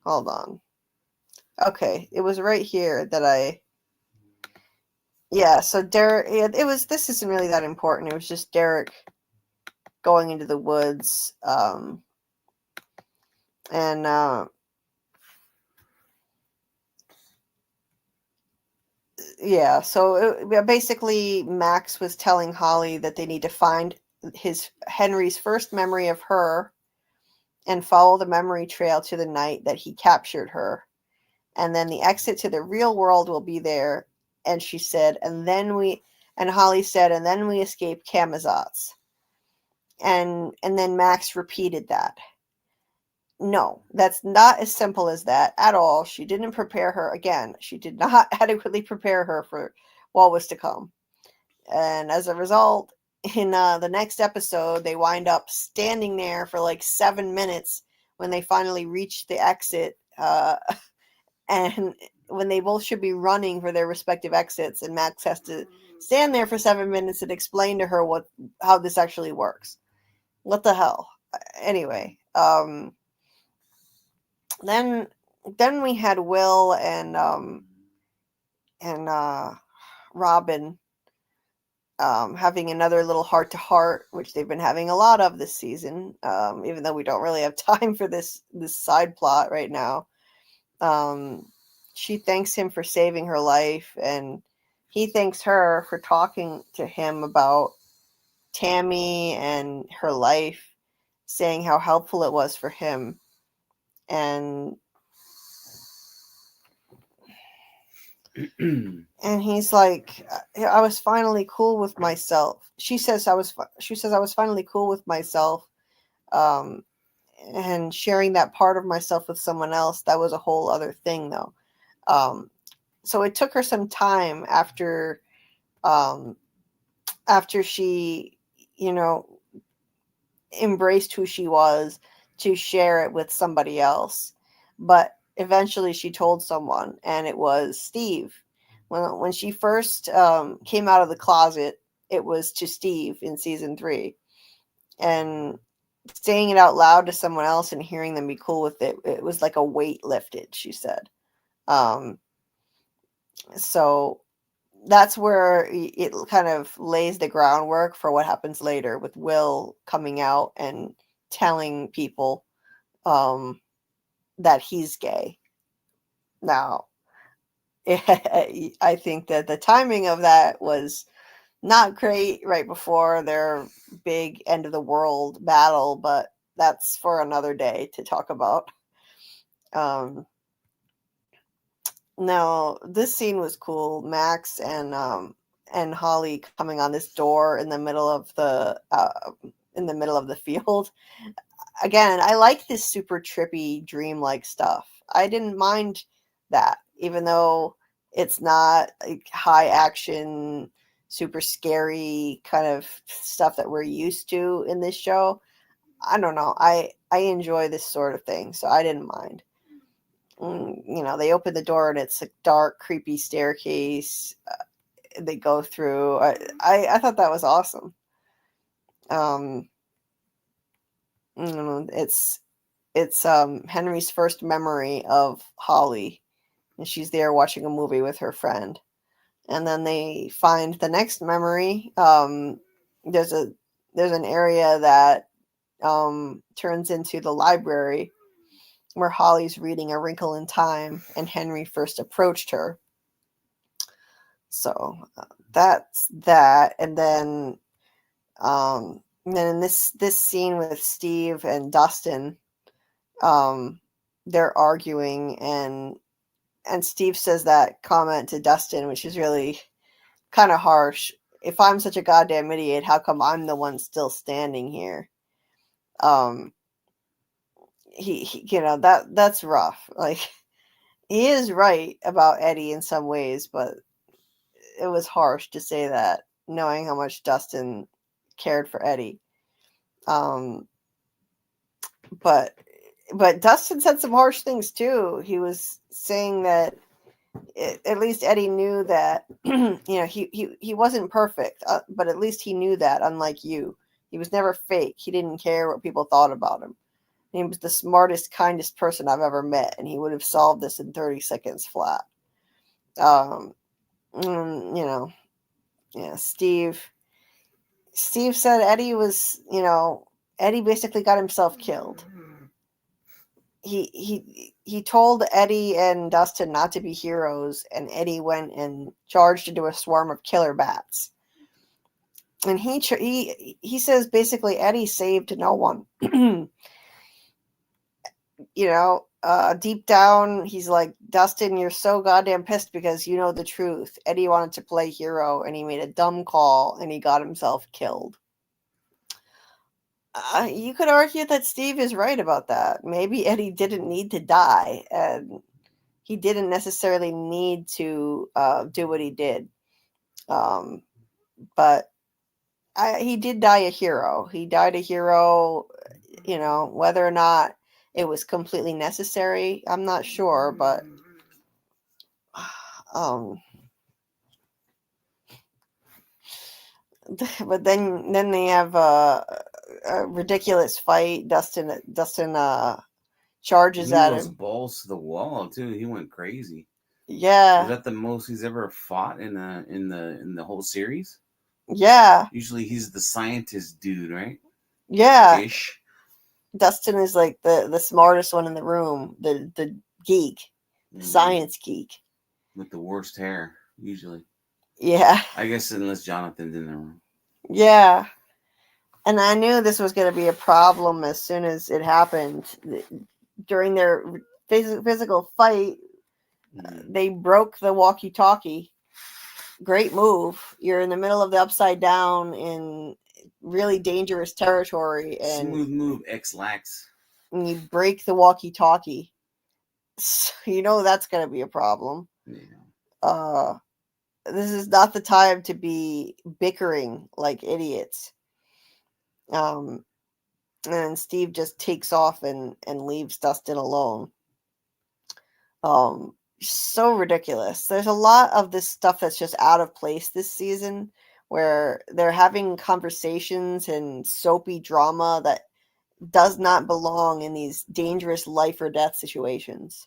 Hold on. Okay, it was right here that so Derek, this isn't really that important. It was just Derek going into the woods, so basically Max was telling Holly that they need to find Henry's first memory of her and follow the memory trail to the night that he captured her. And then the exit to the real world will be there. And she said, and Holly said, and then we escape Camazotz. And then Max repeated that. No, that's not as simple as that at all. She didn't prepare her. Again, she did not adequately prepare her for what was to come. And as a result, in the next episode, they wind up standing there for like 7 minutes when they finally reach the exit, and when they both should be running for their respective exits, and Max has to stand there for 7 minutes and explain to her how this actually works. What the hell? Anyway, then we had Will and Robin having another little heart-to-heart, which they've been having a lot of this season, even though we don't really have time for this side plot right now. She thanks him for saving her life, and he thanks her for talking to him about Tammy and her life, saying how helpful it was for him. And he's like, I was finally cool with myself. She says I was finally cool with myself. And sharing that part of myself with someone else, that was a whole other thing though. So it took her some time after she, embraced who she was to share it with somebody else. But eventually she told someone, and it was Steve. When she first came out of the closet, it was to Steve in season 3. And saying it out loud to someone else and hearing them be cool with it, it was like a weight lifted, she said. So that's where it kind of lays the groundwork for what happens later with Will coming out and telling people that he's gay. Now, I think that the timing of that was not great right before their big end of the world battle, but that's for another day to talk about. Now, this scene was cool. Max and Holly coming on this door in the middle of the field. Again, I like this super trippy, dreamlike stuff. I didn't mind that, even though it's not like high action, super scary kind of stuff that we're used to in this show. I don't know. I enjoy this sort of thing, so I didn't mind. They open the door and it's a dark, creepy staircase they go through. I thought that was awesome. It's Henry's first memory of Holly, and she's there watching a movie with her friend. And then they find the next memory. There's an area that turns into the library where Holly's reading A Wrinkle in Time, and Henry first approached her. So that's that. And then in this scene with Steve and Dustin, they're arguing, and Steve says that comment to Dustin, which is really kind of harsh. If I'm such a goddamn idiot, how come I'm the one still standing here? That's rough. Like, he is right about Eddie in some ways, but it was harsh to say that, knowing how much Dustin cared for Eddie. But Dustin said some harsh things too. He was saying that at least Eddie knew that he wasn't perfect, but at least he knew that, unlike you. He was never fake. He didn't care what people thought about him. He was the smartest, kindest person I've ever met, and he would have solved this in 30 seconds flat. Steve said Eddie was, Eddie basically got himself killed. He told Eddie and Dustin not to be heroes, and Eddie went and charged into a swarm of killer bats. And he says basically Eddie saved no one. Deep down, he's like, Dustin, you're so goddamn pissed because you know the truth. Eddie wanted to play hero, and he made a dumb call, and he got himself killed. You could argue that Steve is right about that. Maybe Eddie didn't need to die, and he didn't necessarily need to do what he did. But he did die a hero. He died a hero, whether or not it was completely necessary. I'm not sure, but but then they have a ridiculous fight. Dustin charges He at goes him. balls to the wall too. He went crazy. Yeah, Is that the most he's ever fought in the whole series? yeah, Usually he's the scientist dude, right? yeah. Ish. Dustin is like the smartest one in the room, the geek, science geek. With the worst hair, usually. Yeah, I guess unless Jonathan's in the room. yeah. And I knew this was going to be a problem as soon as it happened. During their physical fight, they broke the walkie-talkie. Great move. You're in the middle of the Upside Down in really dangerous territory, and Smooth move, X-Lax. and you break the walkie-talkie. So you know that's going to be a problem. Yeah. This is not the time to be bickering like idiots. And Steve just takes off and leaves Dustin alone. So ridiculous. There's a lot of this stuff that's just out of place this season, where they're having conversations and soapy drama that does not belong in these dangerous life or death situations.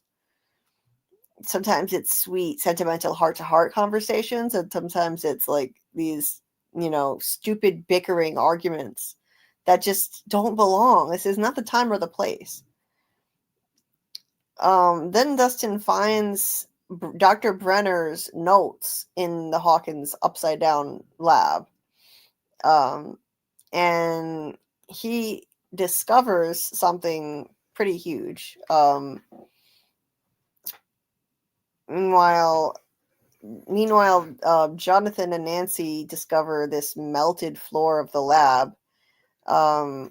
Sometimes it's sweet, sentimental heart-to-heart conversations, and sometimes it's like these, stupid bickering arguments that just don't belong. This is not the time or the place. Then Dustin finds Dr. Brenner's notes in the Hawkins upside down lab. And he discovers something pretty huge. Meanwhile, Jonathan and Nancy discover this melted floor of the lab. Now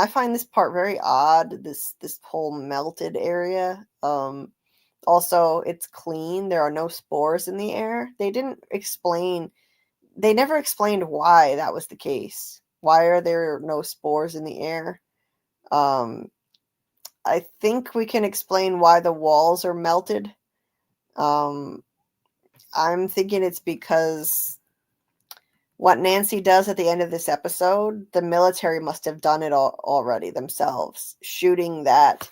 I find this part very odd. This whole melted area. Also, it's clean. There are no spores in the air. They never explained why that was the case. Why are there no spores in the air? I think we can explain why the walls are melted. I'm thinking it's because what Nancy does at the end of this episode, the military must have done it already themselves, shooting that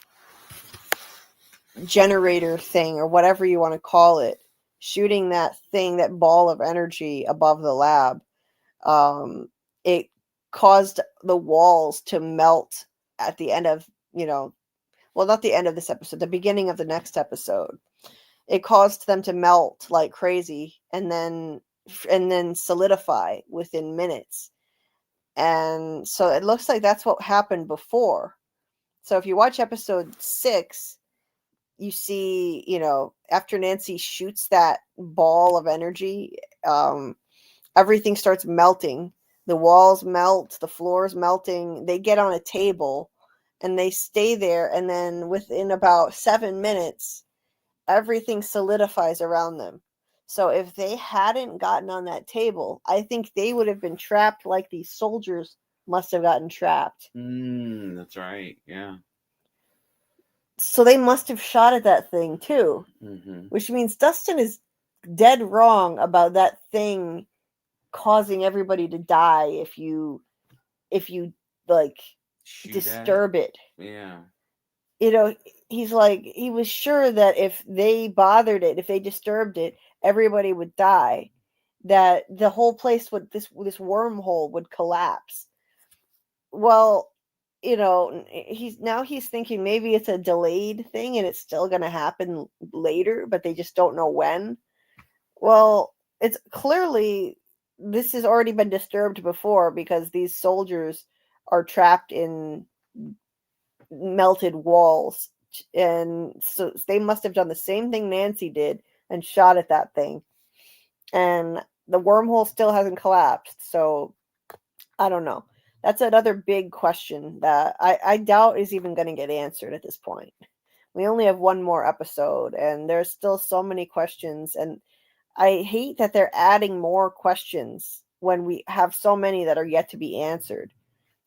generator thing or whatever you want to call it, shooting that thing, that ball of energy above the lab. It caused the walls to melt at the end of, not the end of this episode, the beginning of the next episode. It caused them to melt like crazy and then solidify within minutes. And so it looks like that's what happened before. So if you watch episode 6, you see, after Nancy shoots that ball of energy, everything starts melting. The walls melt, the floor's melting. They get on a table and they stay there. And then within about 7 minutes, everything solidifies around them. So if they hadn't gotten on that table, I think they would have been trapped like these soldiers must have gotten trapped. That's right. Yeah. So they must have shot at that thing too, which means Dustin is dead wrong about that thing causing everybody to die if you like disturb it. Yeah. He's like, he was sure that if they bothered it, if they disturbed it, everybody would die. That the whole place would, this wormhole would collapse. Well, he's thinking maybe it's a delayed thing and it's still going to happen later, but they just don't know when. Well, it's clearly this has already been disturbed before because these soldiers are trapped in melted walls, and so they must have done the same thing Nancy did and shot at that thing, and the wormhole still hasn't collapsed. So I don't know. That's another big question that I doubt is even going to get answered at this point. We only have one more episode and there's still so many questions, and I hate that they're adding more questions when we have so many that are yet to be answered.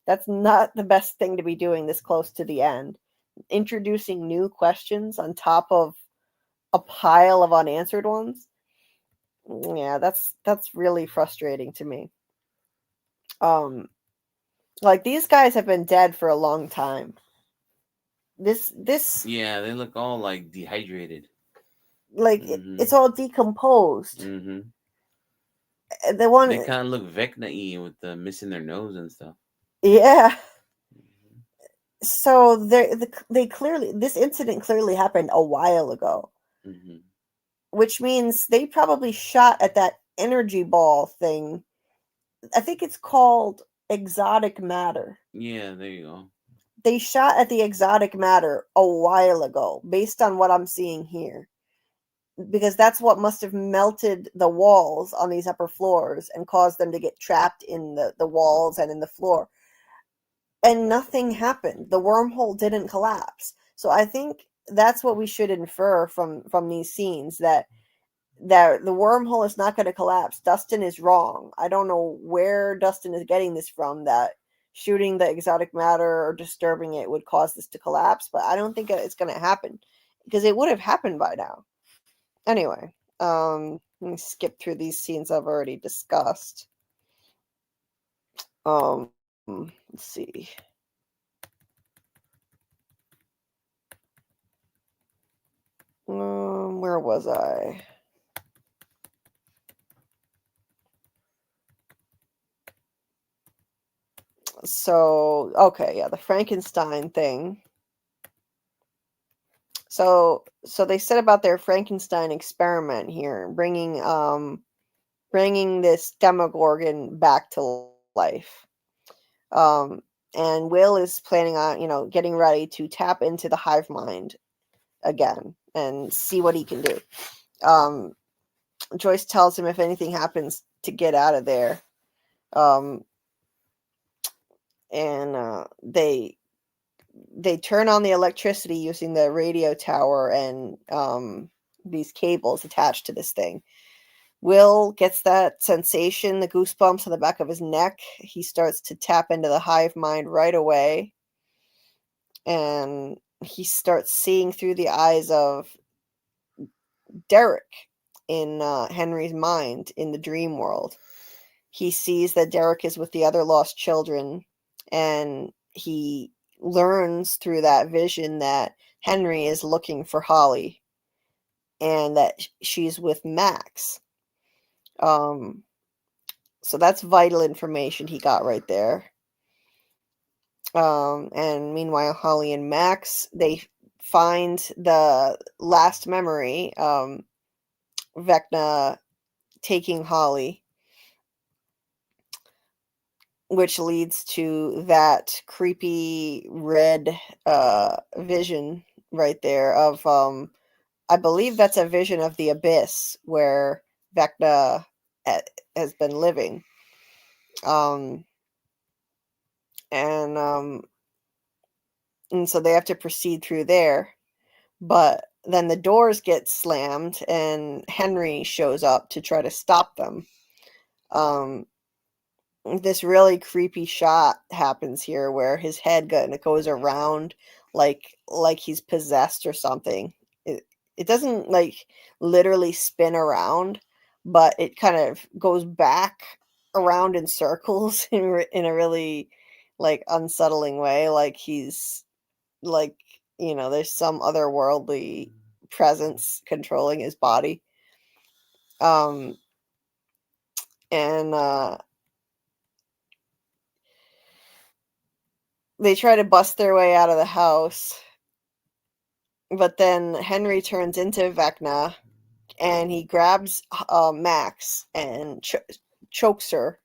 That's not the best thing to be doing this close to the end. introducing new questions on top of a pile of unanswered ones. Yeah, that's really frustrating to me. Like, these guys have been dead for a long time. This Yeah, they look all like dehydrated. like Mhm. it's all decomposed. Mm-hmm. The one, They kind of look Vecna-y with the missing their nose and stuff. yeah. So they clearly, this incident clearly happened a while ago, Mm-hmm. which means they probably shot at that energy ball thing. I think it's called exotic matter. Yeah, there you go. They shot at the exotic matter a while ago, based on what I'm seeing here. Because that's what must have melted the walls on these upper floors and caused them to get trapped in the walls and in the floor. And nothing happened. The wormhole didn't collapse. So I think that's what we should infer from these scenes, that the wormhole is not going to collapse. Dustin is wrong. I don't know where Dustin is getting this from, that shooting the exotic matter or disturbing it would cause this to collapse, but I don't think it's going to happen, because it would have happened by now. Anyway, let me skip through these scenes I've already discussed. Let's see. Where was I? So, okay, yeah, the Frankenstein thing. So they said about their Frankenstein experiment here, bringing this Demogorgon back to life. And Will is planning on, getting ready to tap into the hive mind again and see what he can do. Joyce tells him if anything happens to get out of there. And they turn on the electricity using the radio tower and these cables attached to this thing. Will gets that sensation, the goosebumps on the back of his neck. He starts to tap into the hive mind right away. And he starts seeing through the eyes of Derek in Henry's mind in the dream world. He sees that Derek is with the other lost children, and he learns through that vision that Henry is looking for Holly and that she's with Max. So that's vital information he got right there. And meanwhile, Holly and Max, they find the last memory, Vecna taking Holly, which leads to that creepy red vision right there of, I believe that's a vision of the abyss where Vecna has been living. And so they have to proceed through there. But then the doors get slammed and Henry shows up to try to stop them. This really creepy shot happens here where his head goes around like he's possessed or something. It doesn't like literally spin around, but it kind of goes back around in circles in a really like unsettling way, like he's like, there's some otherworldly presence controlling his body. And they try to bust their way out of the house, but then Henry turns into Vecna and he grabs Max and chokes her.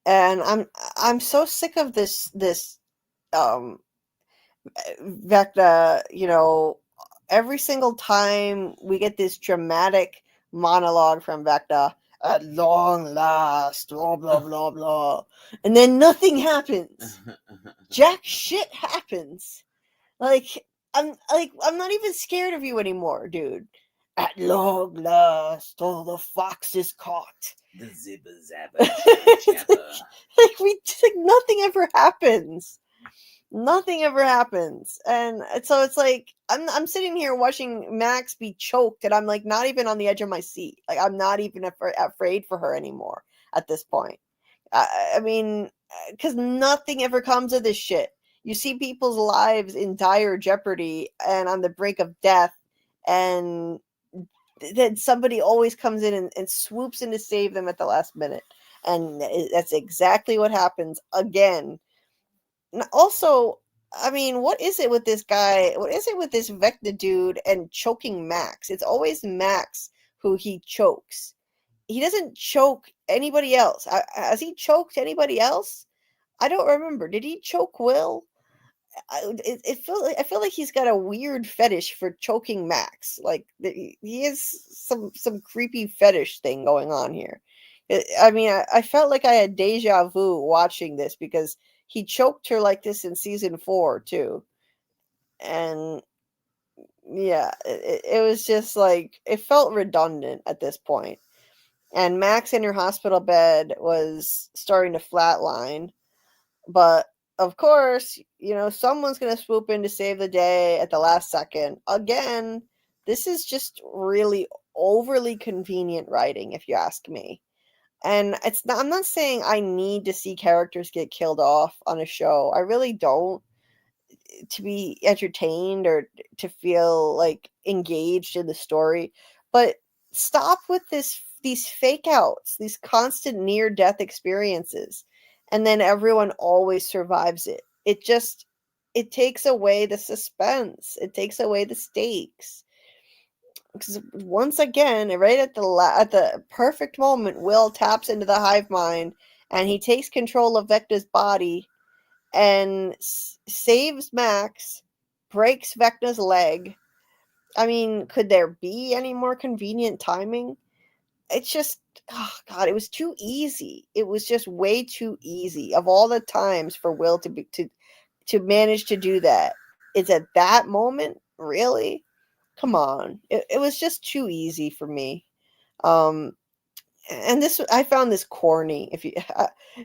And I'm so sick of this Vecna, every single time we get this dramatic monologue from Vecna, at long last, blah blah blah blah, and then nothing happens. Jack shit happens. Like I'm not even scared of you anymore, dude. At long last, all the fox is caught. The zibba zabba jabba jabba. Like nothing ever happens. Nothing ever happens. And so it's like I'm sitting here watching Max be choked, and I'm like not even on the edge of my seat. Like I'm not even afraid for her anymore at this point. I mean, because nothing ever comes of this shit. You see people's lives in dire jeopardy and on the brink of death, and then somebody always comes in and swoops in to save them at the last minute. And that's exactly what happens again. And also, I mean, what is it with this guy? What is it with this Vecna dude and choking Max? It's always Max who he chokes. He doesn't choke anybody else. Has he choked anybody else? I don't remember. Did he choke Will? I feel like he's got a weird fetish for choking Max. Like he is some creepy fetish thing going on here. I mean, I felt like I had deja vu watching this because he choked her like this in season 4 too, and yeah, it was just like it felt redundant at this point. And Max in her hospital bed was starting to flatline. But of course, someone's going to swoop in to save the day at the last second. Again, this is just really overly convenient writing, if you ask me. And I'm not saying I need to see characters get killed off on a show. I really don't, to be entertained or to feel like engaged in the story. But stop with these fake outs, these constant near death experiences, and then everyone always survives it. It takes away the suspense. It takes away the stakes. Because once again, right at the perfect moment, Will taps into the hive mind and he takes control of Vecna's body and saves Max, breaks Vecna's leg. I mean, could there be any more convenient timing? It's just, oh God, it was too easy. It was just way too easy. Of all the times for Will to manage to do that, it's at that moment, really? Come on, it was just too easy for me. And this, I found this corny. If you,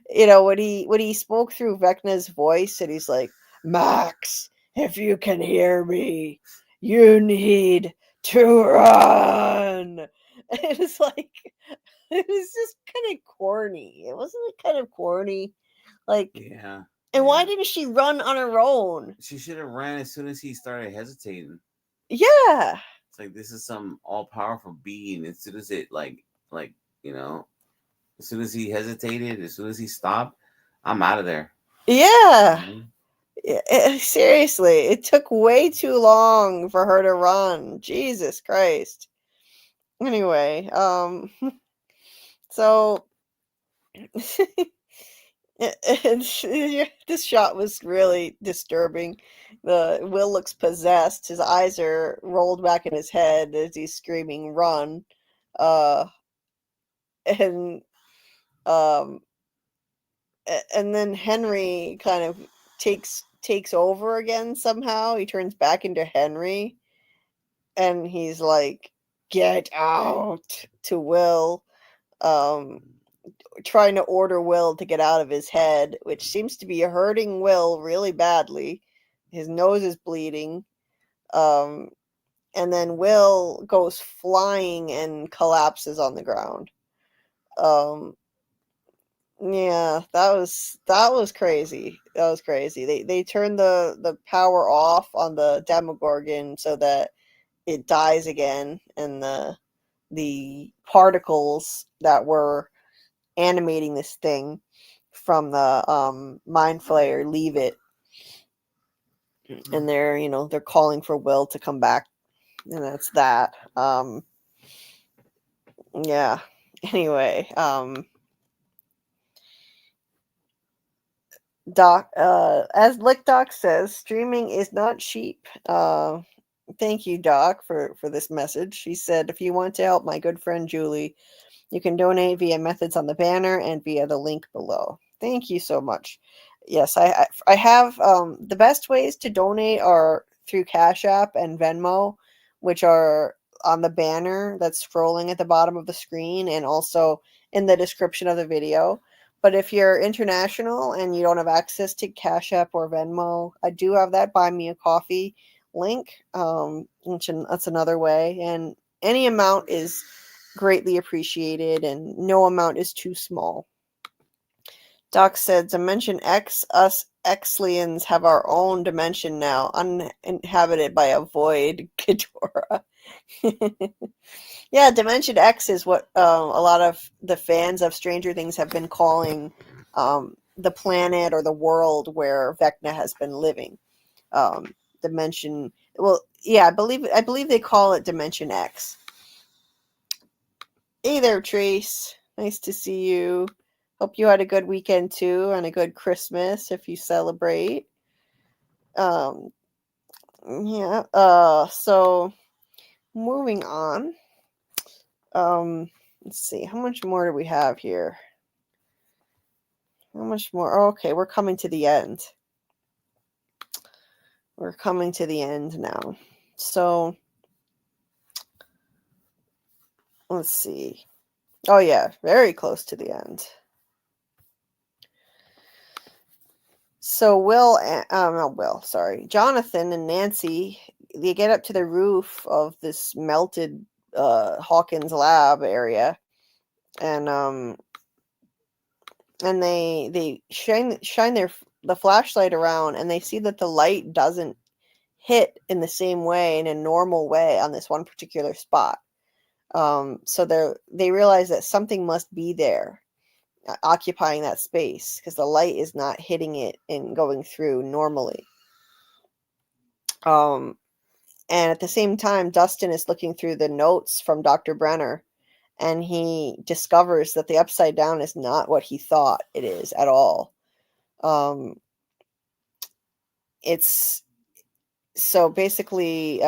when he spoke through Vecna's voice, and he's like, "Max, if you can hear me, you need to run." And it's like, it was just kind of corny. It wasn't it kind of corny, like, Yeah. and why didn't she run on her own? She should have ran as soon as he started hesitating. Yeah. It's like this is some all powerful being. As soon as it as soon as he hesitated, as soon as he stopped, I'm out of there. Yeah. Mm-hmm. Seriously, it took way too long for her to run. Jesus Christ. Anyway, so this shot was really disturbing. The Will looks possessed. His eyes are rolled back in his head as he's screaming, "Run!" And um, and then Henry kind of takes over again somehow. He turns back into Henry, and he's like, "Get out!" to Will, trying to order Will to get out of his head, which seems to be hurting Will really badly. His nose is bleeding. And then Will goes flying and collapses on the ground. Yeah, that was crazy. That was crazy. They turned the power off on the Demogorgon so that it dies again, and the particles that were animating this thing from the mind flayer leave it, and they're calling for Will to come back, and that's that. Yeah. Anyway, Doc, as Lick Doc says, streaming is not cheap. Thank you, Doc, for this message. She said, if you want to help my good friend Julie, you can donate via methods on the banner and via the link below. Thank you so much. Yes, I have the best ways to donate are through Cashapp and Venmo, which are on the banner that's scrolling at the bottom of the screen and also in the description of the video. But if you're international and you don't have access to Cashapp or Venmo, I do have that Buy Me a Coffee link, that's another way. And any amount is greatly appreciated, and no amount is too small. Doc said, Dimension X, us Xlians have our own dimension now, uninhabited by a void, Ghidorah. Yeah, Dimension X is what a lot of the fans of Stranger Things have been calling the planet or the world where Vecna has been living. Dimension, well, yeah, I believe they call it Dimension X. Hey there, Trace. Nice to see you. Hope you had a good weekend too, and a good Christmas if you celebrate. Yeah. So moving on. Let's see. How much more do we have here? How much more? Oh, okay, we're coming to the end. We're coming to the end now. So let's see. Oh yeah, very close to the end. So Jonathan and Nancy, they get up to the roof of this melted Hawkins lab area, and they shine the flashlight around, and they see that the light doesn't hit in the same way, in a normal way, on this one particular spot. So they realize that something must be there, occupying that space, because the light is not hitting it and going through normally. And at the same time, Dustin is looking through the notes from Dr. Brenner, and he discovers that the upside down is not what he thought it is at all. It's so basically,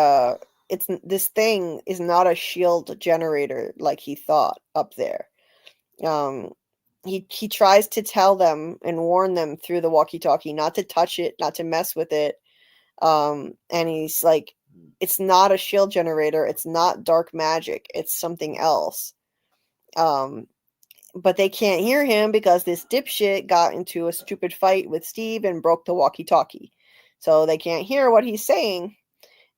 this thing is not a shield generator like he thought up there. He tries to tell them and warn them through the walkie-talkie not to touch it, not to mess with it. And he's like, it's not a shield generator, it's not dark magic, it's something else. But they can't hear him because this dipshit got into a stupid fight with Steve and broke the walkie-talkie. So they can't hear what he's saying.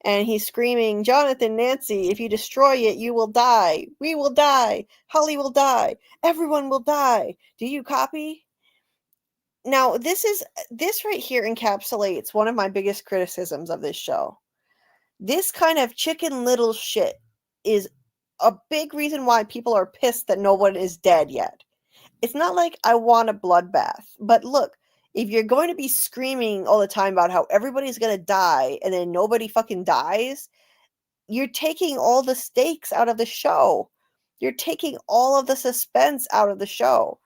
And he's screaming, Jonathan, Nancy, if you destroy it, you will die. We will die. Holly will die. Everyone will die. Do you copy? Now, this right here encapsulates one of my biggest criticisms of this show. This kind of Chicken Little shit is a big reason why people are pissed that no one is dead yet. It's not like I want a bloodbath, but look, if you're going to be screaming all the time about how everybody's going to die and then nobody fucking dies, you're taking all the stakes out of the show. You're taking all of the suspense out of the show.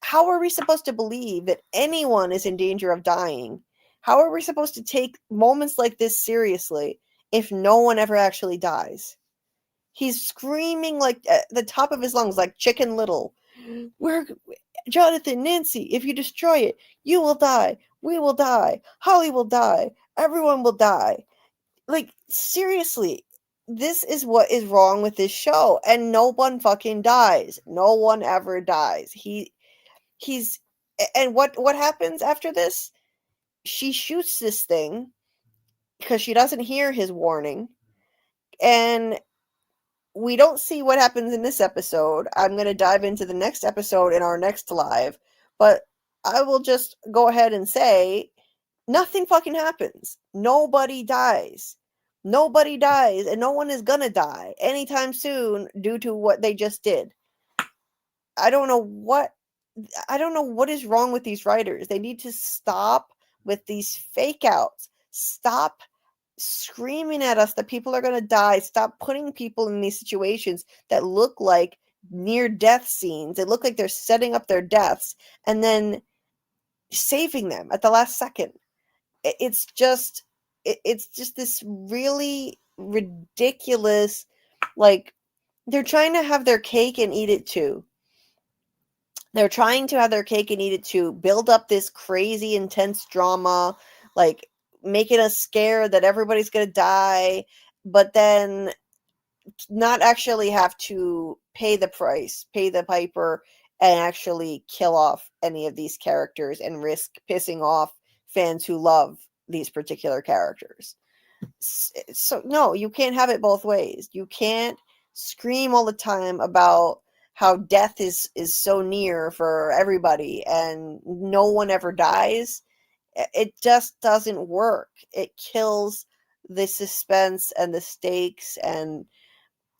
How are we supposed to believe that anyone is in danger of dying? How are we supposed to take moments like this seriously if no one ever actually dies? He's screaming like at the top of his lungs, like Chicken Little. Jonathan, Nancy, if you destroy it, you will die. We will die. Holly will die. Everyone will die. Like, seriously, this is what is wrong with this show. And no one fucking dies. No one ever dies. And what happens after this? She shoots this thing because she doesn't hear his warning. And we don't see what happens in this episode. I'm going to dive into the next episode in our next live. But I will just go ahead and say, nothing fucking happens. Nobody dies. Nobody dies, and no one is gonna die anytime soon due to what they just did. I don't know what is wrong with these writers. They need to stop with these fake outs. Stop screaming at us that people are going to die. Stop putting people in these situations that look like near death scenes. They look like they're setting up their deaths and then saving them at the last second. It's just this really ridiculous, like, they're trying to have their cake and eat it too. They're trying to have their cake and eat it too. Build up this crazy, intense drama, like making us scared that everybody's going to die, but then not actually have to pay the price, pay the piper, and actually kill off any of these characters and risk pissing off fans who love these particular characters. So no, you can't have it both ways. You can't scream all the time about how death is so near for everybody and no one ever dies. It just doesn't work. It kills the suspense and the stakes, and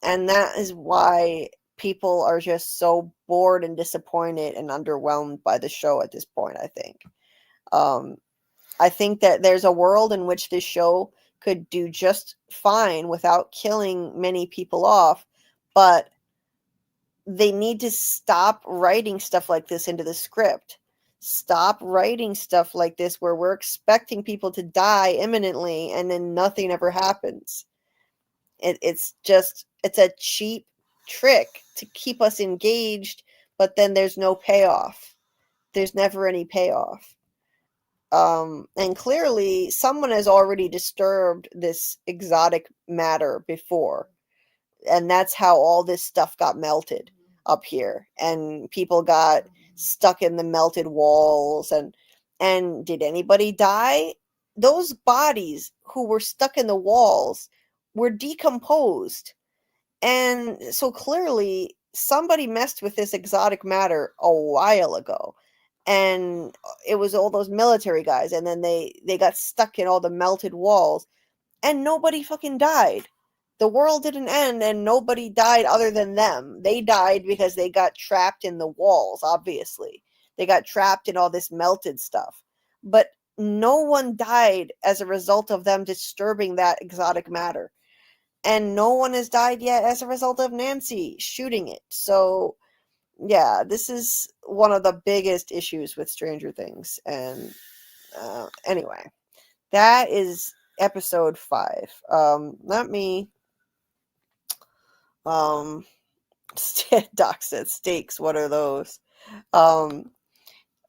that is why people are just so bored and disappointed and underwhelmed by the show at this point, I think. I think that there's a world in which this show could do just fine without killing many people off, but they need to stop writing stuff like this into the script. Stop writing stuff like this where we're expecting people to die imminently and then nothing ever happens. It's a cheap trick to keep us engaged, but then there's no payoff. There's never any payoff. And clearly someone has already disturbed this exotic matter before. And that's how all this stuff got melted up here. And people got stuck in the melted walls. And did anybody die? Those bodies who were stuck in the walls were decomposed. And so clearly somebody messed with this exotic matter a while ago. And it was all those military guys, and then they got stuck in all the melted walls, and nobody fucking died. The world didn't end, and nobody died other than them. They died because they got trapped in the walls, obviously. They got trapped in all this melted stuff. But no one died as a result of them disturbing that exotic matter. And no one has died yet as a result of Nancy shooting it. So yeah, this is one of the biggest issues with Stranger Things. And anyway, that is episode 5. Let me Doc said steaks, what are those?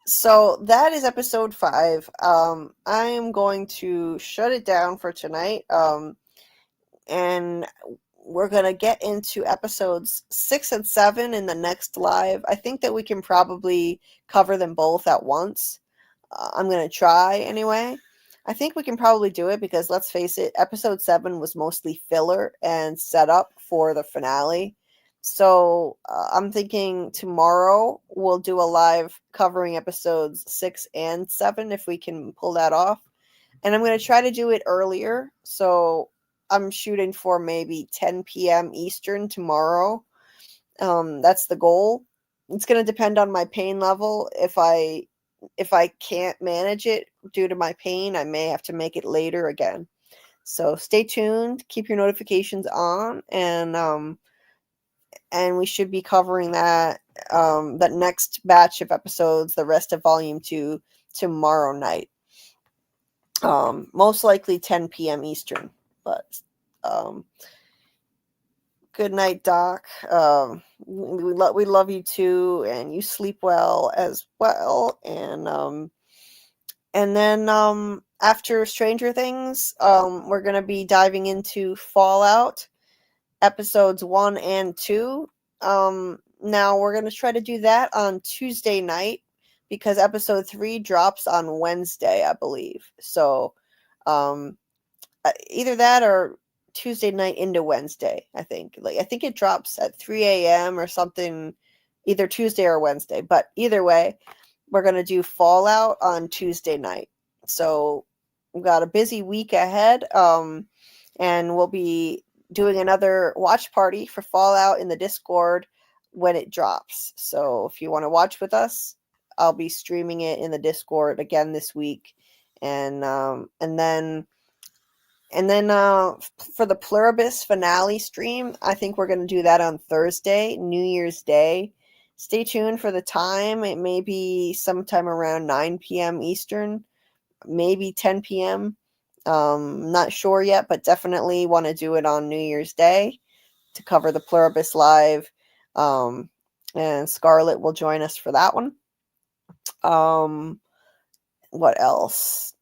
So that is episode 5. I am going to shut it down for tonight. And we're going to get into episodes 6 and 7 in the next live. I think that we can probably cover them both at once. I'm going to try anyway. I think we can probably do it because, let's face it, episode 7 was mostly filler and set up for the finale. So I'm thinking tomorrow we'll do a live covering episodes 6 and 7 if we can pull that off. And I'm going to try to do it earlier. So I'm shooting for maybe 10 p.m. Eastern tomorrow. That's the goal. It's going to depend on my pain level. If I can't manage it due to my pain, I may have to make it later again. So stay tuned. Keep your notifications on, and we should be covering that next batch of episodes, the rest of Volume 2, tomorrow night. Most likely 10 p.m. Eastern. But good night, Doc. We love you too, and you sleep well as well. And then after Stranger Things, we're gonna be diving into Fallout episodes 1 and 2. Now we're gonna try to do that on Tuesday night because episode 3 drops on Wednesday, I believe. So either that or Tuesday night into Wednesday, I think. I think it drops at 3 a.m. or something, either Tuesday or Wednesday. But either way, we're going to do Fallout on Tuesday night. So we've got a busy week ahead. And we'll be doing another watch party for Fallout in the Discord when it drops. So if you want to watch with us, I'll be streaming it in the Discord again this week. And then for the Pluribus finale stream, I think we're going to do that on Thursday, New Year's Day. Stay tuned for the time. It may be sometime around 9 p.m. Eastern, maybe 10 p.m. Not sure yet, but definitely want to do it on New Year's Day to cover the Pluribus live. And Scarlett will join us for that one. What else?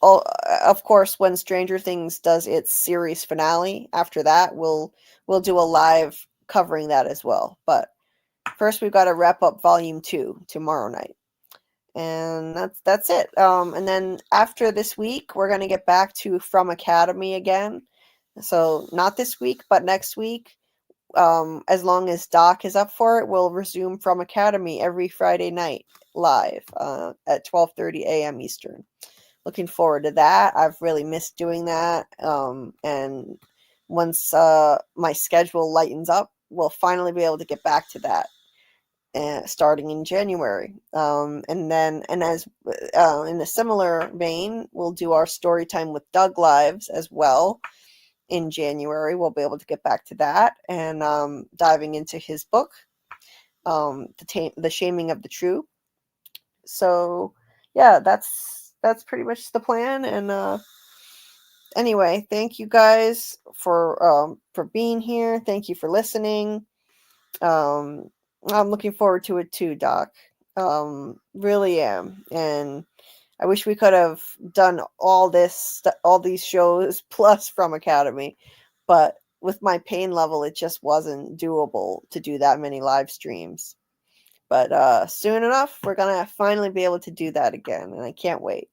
Oh, of course, when Stranger Things does its series finale, after that, we'll do a live covering that as well. But first we've got to wrap up volume 2 tomorrow night. And that's it. And then after this week, we're going to get back to From Academy again. So not this week, but next week. As long as Doc is up for it, we'll resume From Academy every Friday night live at 12:30 a.m. Eastern. Looking forward to that. I've really missed doing that. And once my schedule lightens up, we'll finally be able to get back to that. Starting in January, and as in a similar vein, we'll do our story time with Doug lives as well in January. We'll be able to get back to that and diving into his book, The Shaming of the True. So yeah, that's pretty much the plan. And anyway, thank you guys for being here. Thank you for listening. I'm looking forward to it too, Doc. Really am. And I wish we could have done all these shows plus From Academy, but with my pain level, it just wasn't doable to do that many live streams. But soon enough, we're gonna finally be able to do that again, and I can't wait.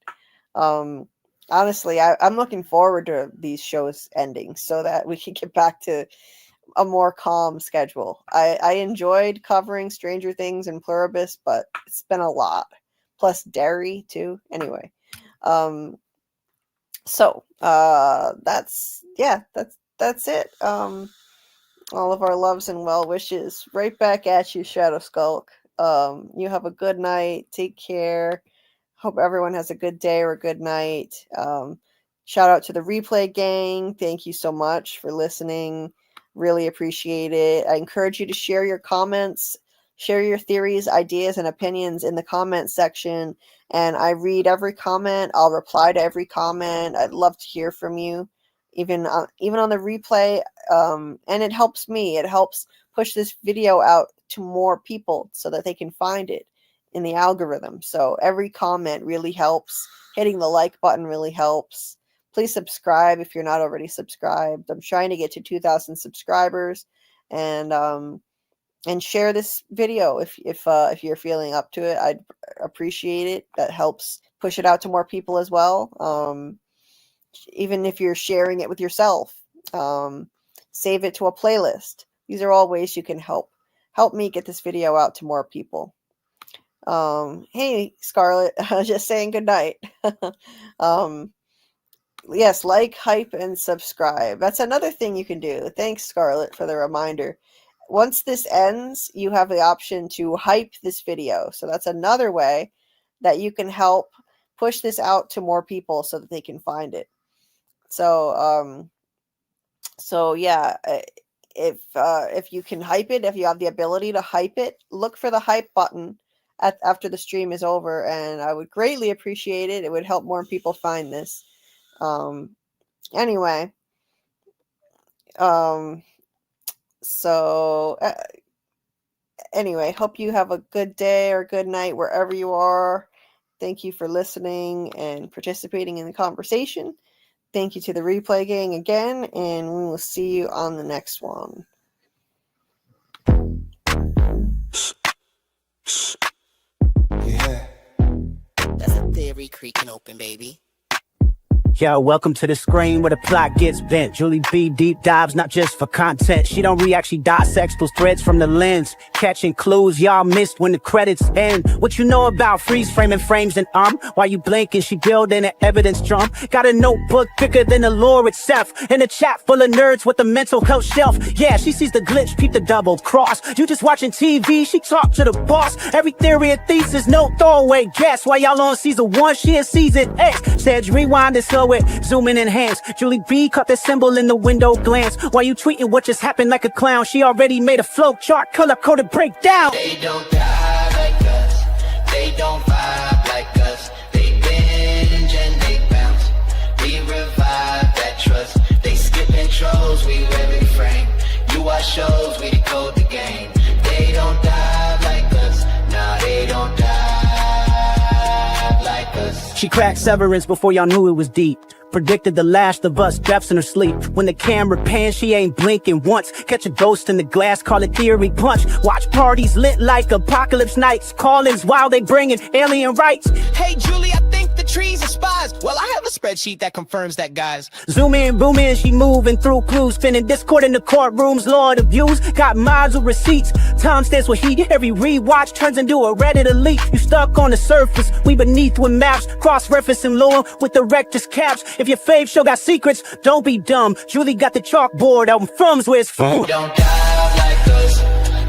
Honestly, I'm looking forward to these shows ending so that we can get back to a more calm schedule. I enjoyed covering Stranger Things and Pluribus, but it's been a lot. Plus Derry too. Anyway. So that's it. All of our loves and well wishes right back at you, Shadow Skulk. You have a good night. Take care. Hope everyone has a good day or a good night. Shout out to the replay gang. Thank you so much for listening. Really appreciate it. I encourage you to share your comments, share your theories, ideas, and opinions in the comment section. And I read every comment. I'll reply to every comment. I'd love to hear from you, even on the replay. And it helps me. It helps push this video out to more people so that they can find it in the algorithm. So every comment really helps. Hitting the like button really helps. Please subscribe if you're not already subscribed. I'm trying to get to 2,000 subscribers, and share this video if you're feeling up to it. I'd appreciate it. That helps push it out to more people as well. Even if you're sharing it with yourself, save it to a playlist. These are all ways you can help me get this video out to more people. Hey, Scarlett, just saying good night. Yes, like, hype, and subscribe. That's another thing you can do. Thanks, Scarlett, for the reminder. Once this ends, you have the option to hype this video. So that's another way that you can help push this out to more people so that they can find it. So, yeah, if you can hype it, if you have the ability to hype it, look for the hype button after the stream is over, and I would greatly appreciate it. It would help more people find this. Anyway, anyway, hope you have a good day or good night wherever you are. Thank you for listening and participating in the conversation. Thank you to the replay gang again, and we will see you on the next one. Yeah. That's a theory creaking open, baby. Yo, welcome to the screen where the plot gets bent. Julie B deep dives, not just for content. She don't react, she dissects those threads from the lens, catching clues y'all missed when the credits end. What you know about freeze framing frames and while you blinking, she building an evidence drum. Got a notebook thicker than the lore itself, and a chat full of nerds with a mental health shelf. Yeah, she sees the glitch, peep the double cross. You just watching TV, she talk to the boss. Every theory and thesis, no throwaway guess. While y'all on season 1, she in season X. Said rewind and slow it, zoom in enhance. Julie B caught the symbol in the window glance. While you tweeting what just happened like a clown, she already made a flow chart, color-coded breakdown. They don't die like us, they don't vibe like us. They binge and they bounce, we revive that trust. They skip intros, we wear it frame. You watch shows, we decode the game. They don't die like us, nah, they don't die like us. She cracked severance before y'all knew it was deep. Predicted the last of us, deaths in her sleep. When the camera pans, she ain't blinking once. Catch a ghost in the glass, call it theory punch. Watch parties lit like apocalypse nights. Call-ins while they bringing alien rights. Hey, Julie, I think the trees are spies. Well, I have a spreadsheet that confirms that, guys. Zoom in, boom in, she moving through clues. Spinning discord in the courtrooms, lord of views. Got mods with receipts. Time stands with heat. Every rewatch turns into a Reddit elite. You stuck on the surface, we beneath with maps. Cross-referencing lore with the rector's caps. If your fave show got secrets, don't be dumb. Julie got the chalkboard out in from's where it's from. They don't dive like us,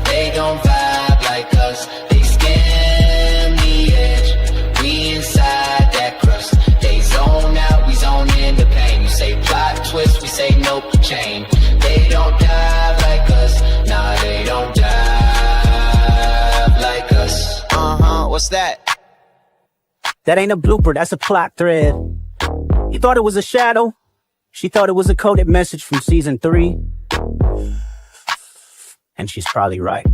they don't vibe like us. They skim the edge, we inside that crust. They zone out, we zone in the pain. You say plot twist, we say nope, chain. They don't dive like us, nah, they don't dive like us. What's that? That ain't a blooper, that's a plot thread. You thought it was a shadow? She thought it was a coded message from season 3. And she's probably right.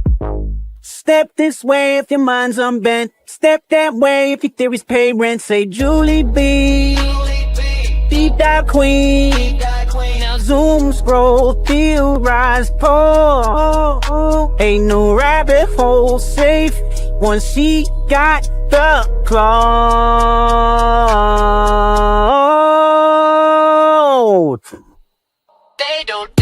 Step this way if your mind's unbent. Step that way if your theories pay rent. Say Julie B, deep dive queen. Now zoom, scroll, theorize, pull. Ain't no rabbit hole safe once she got the cloud. They don't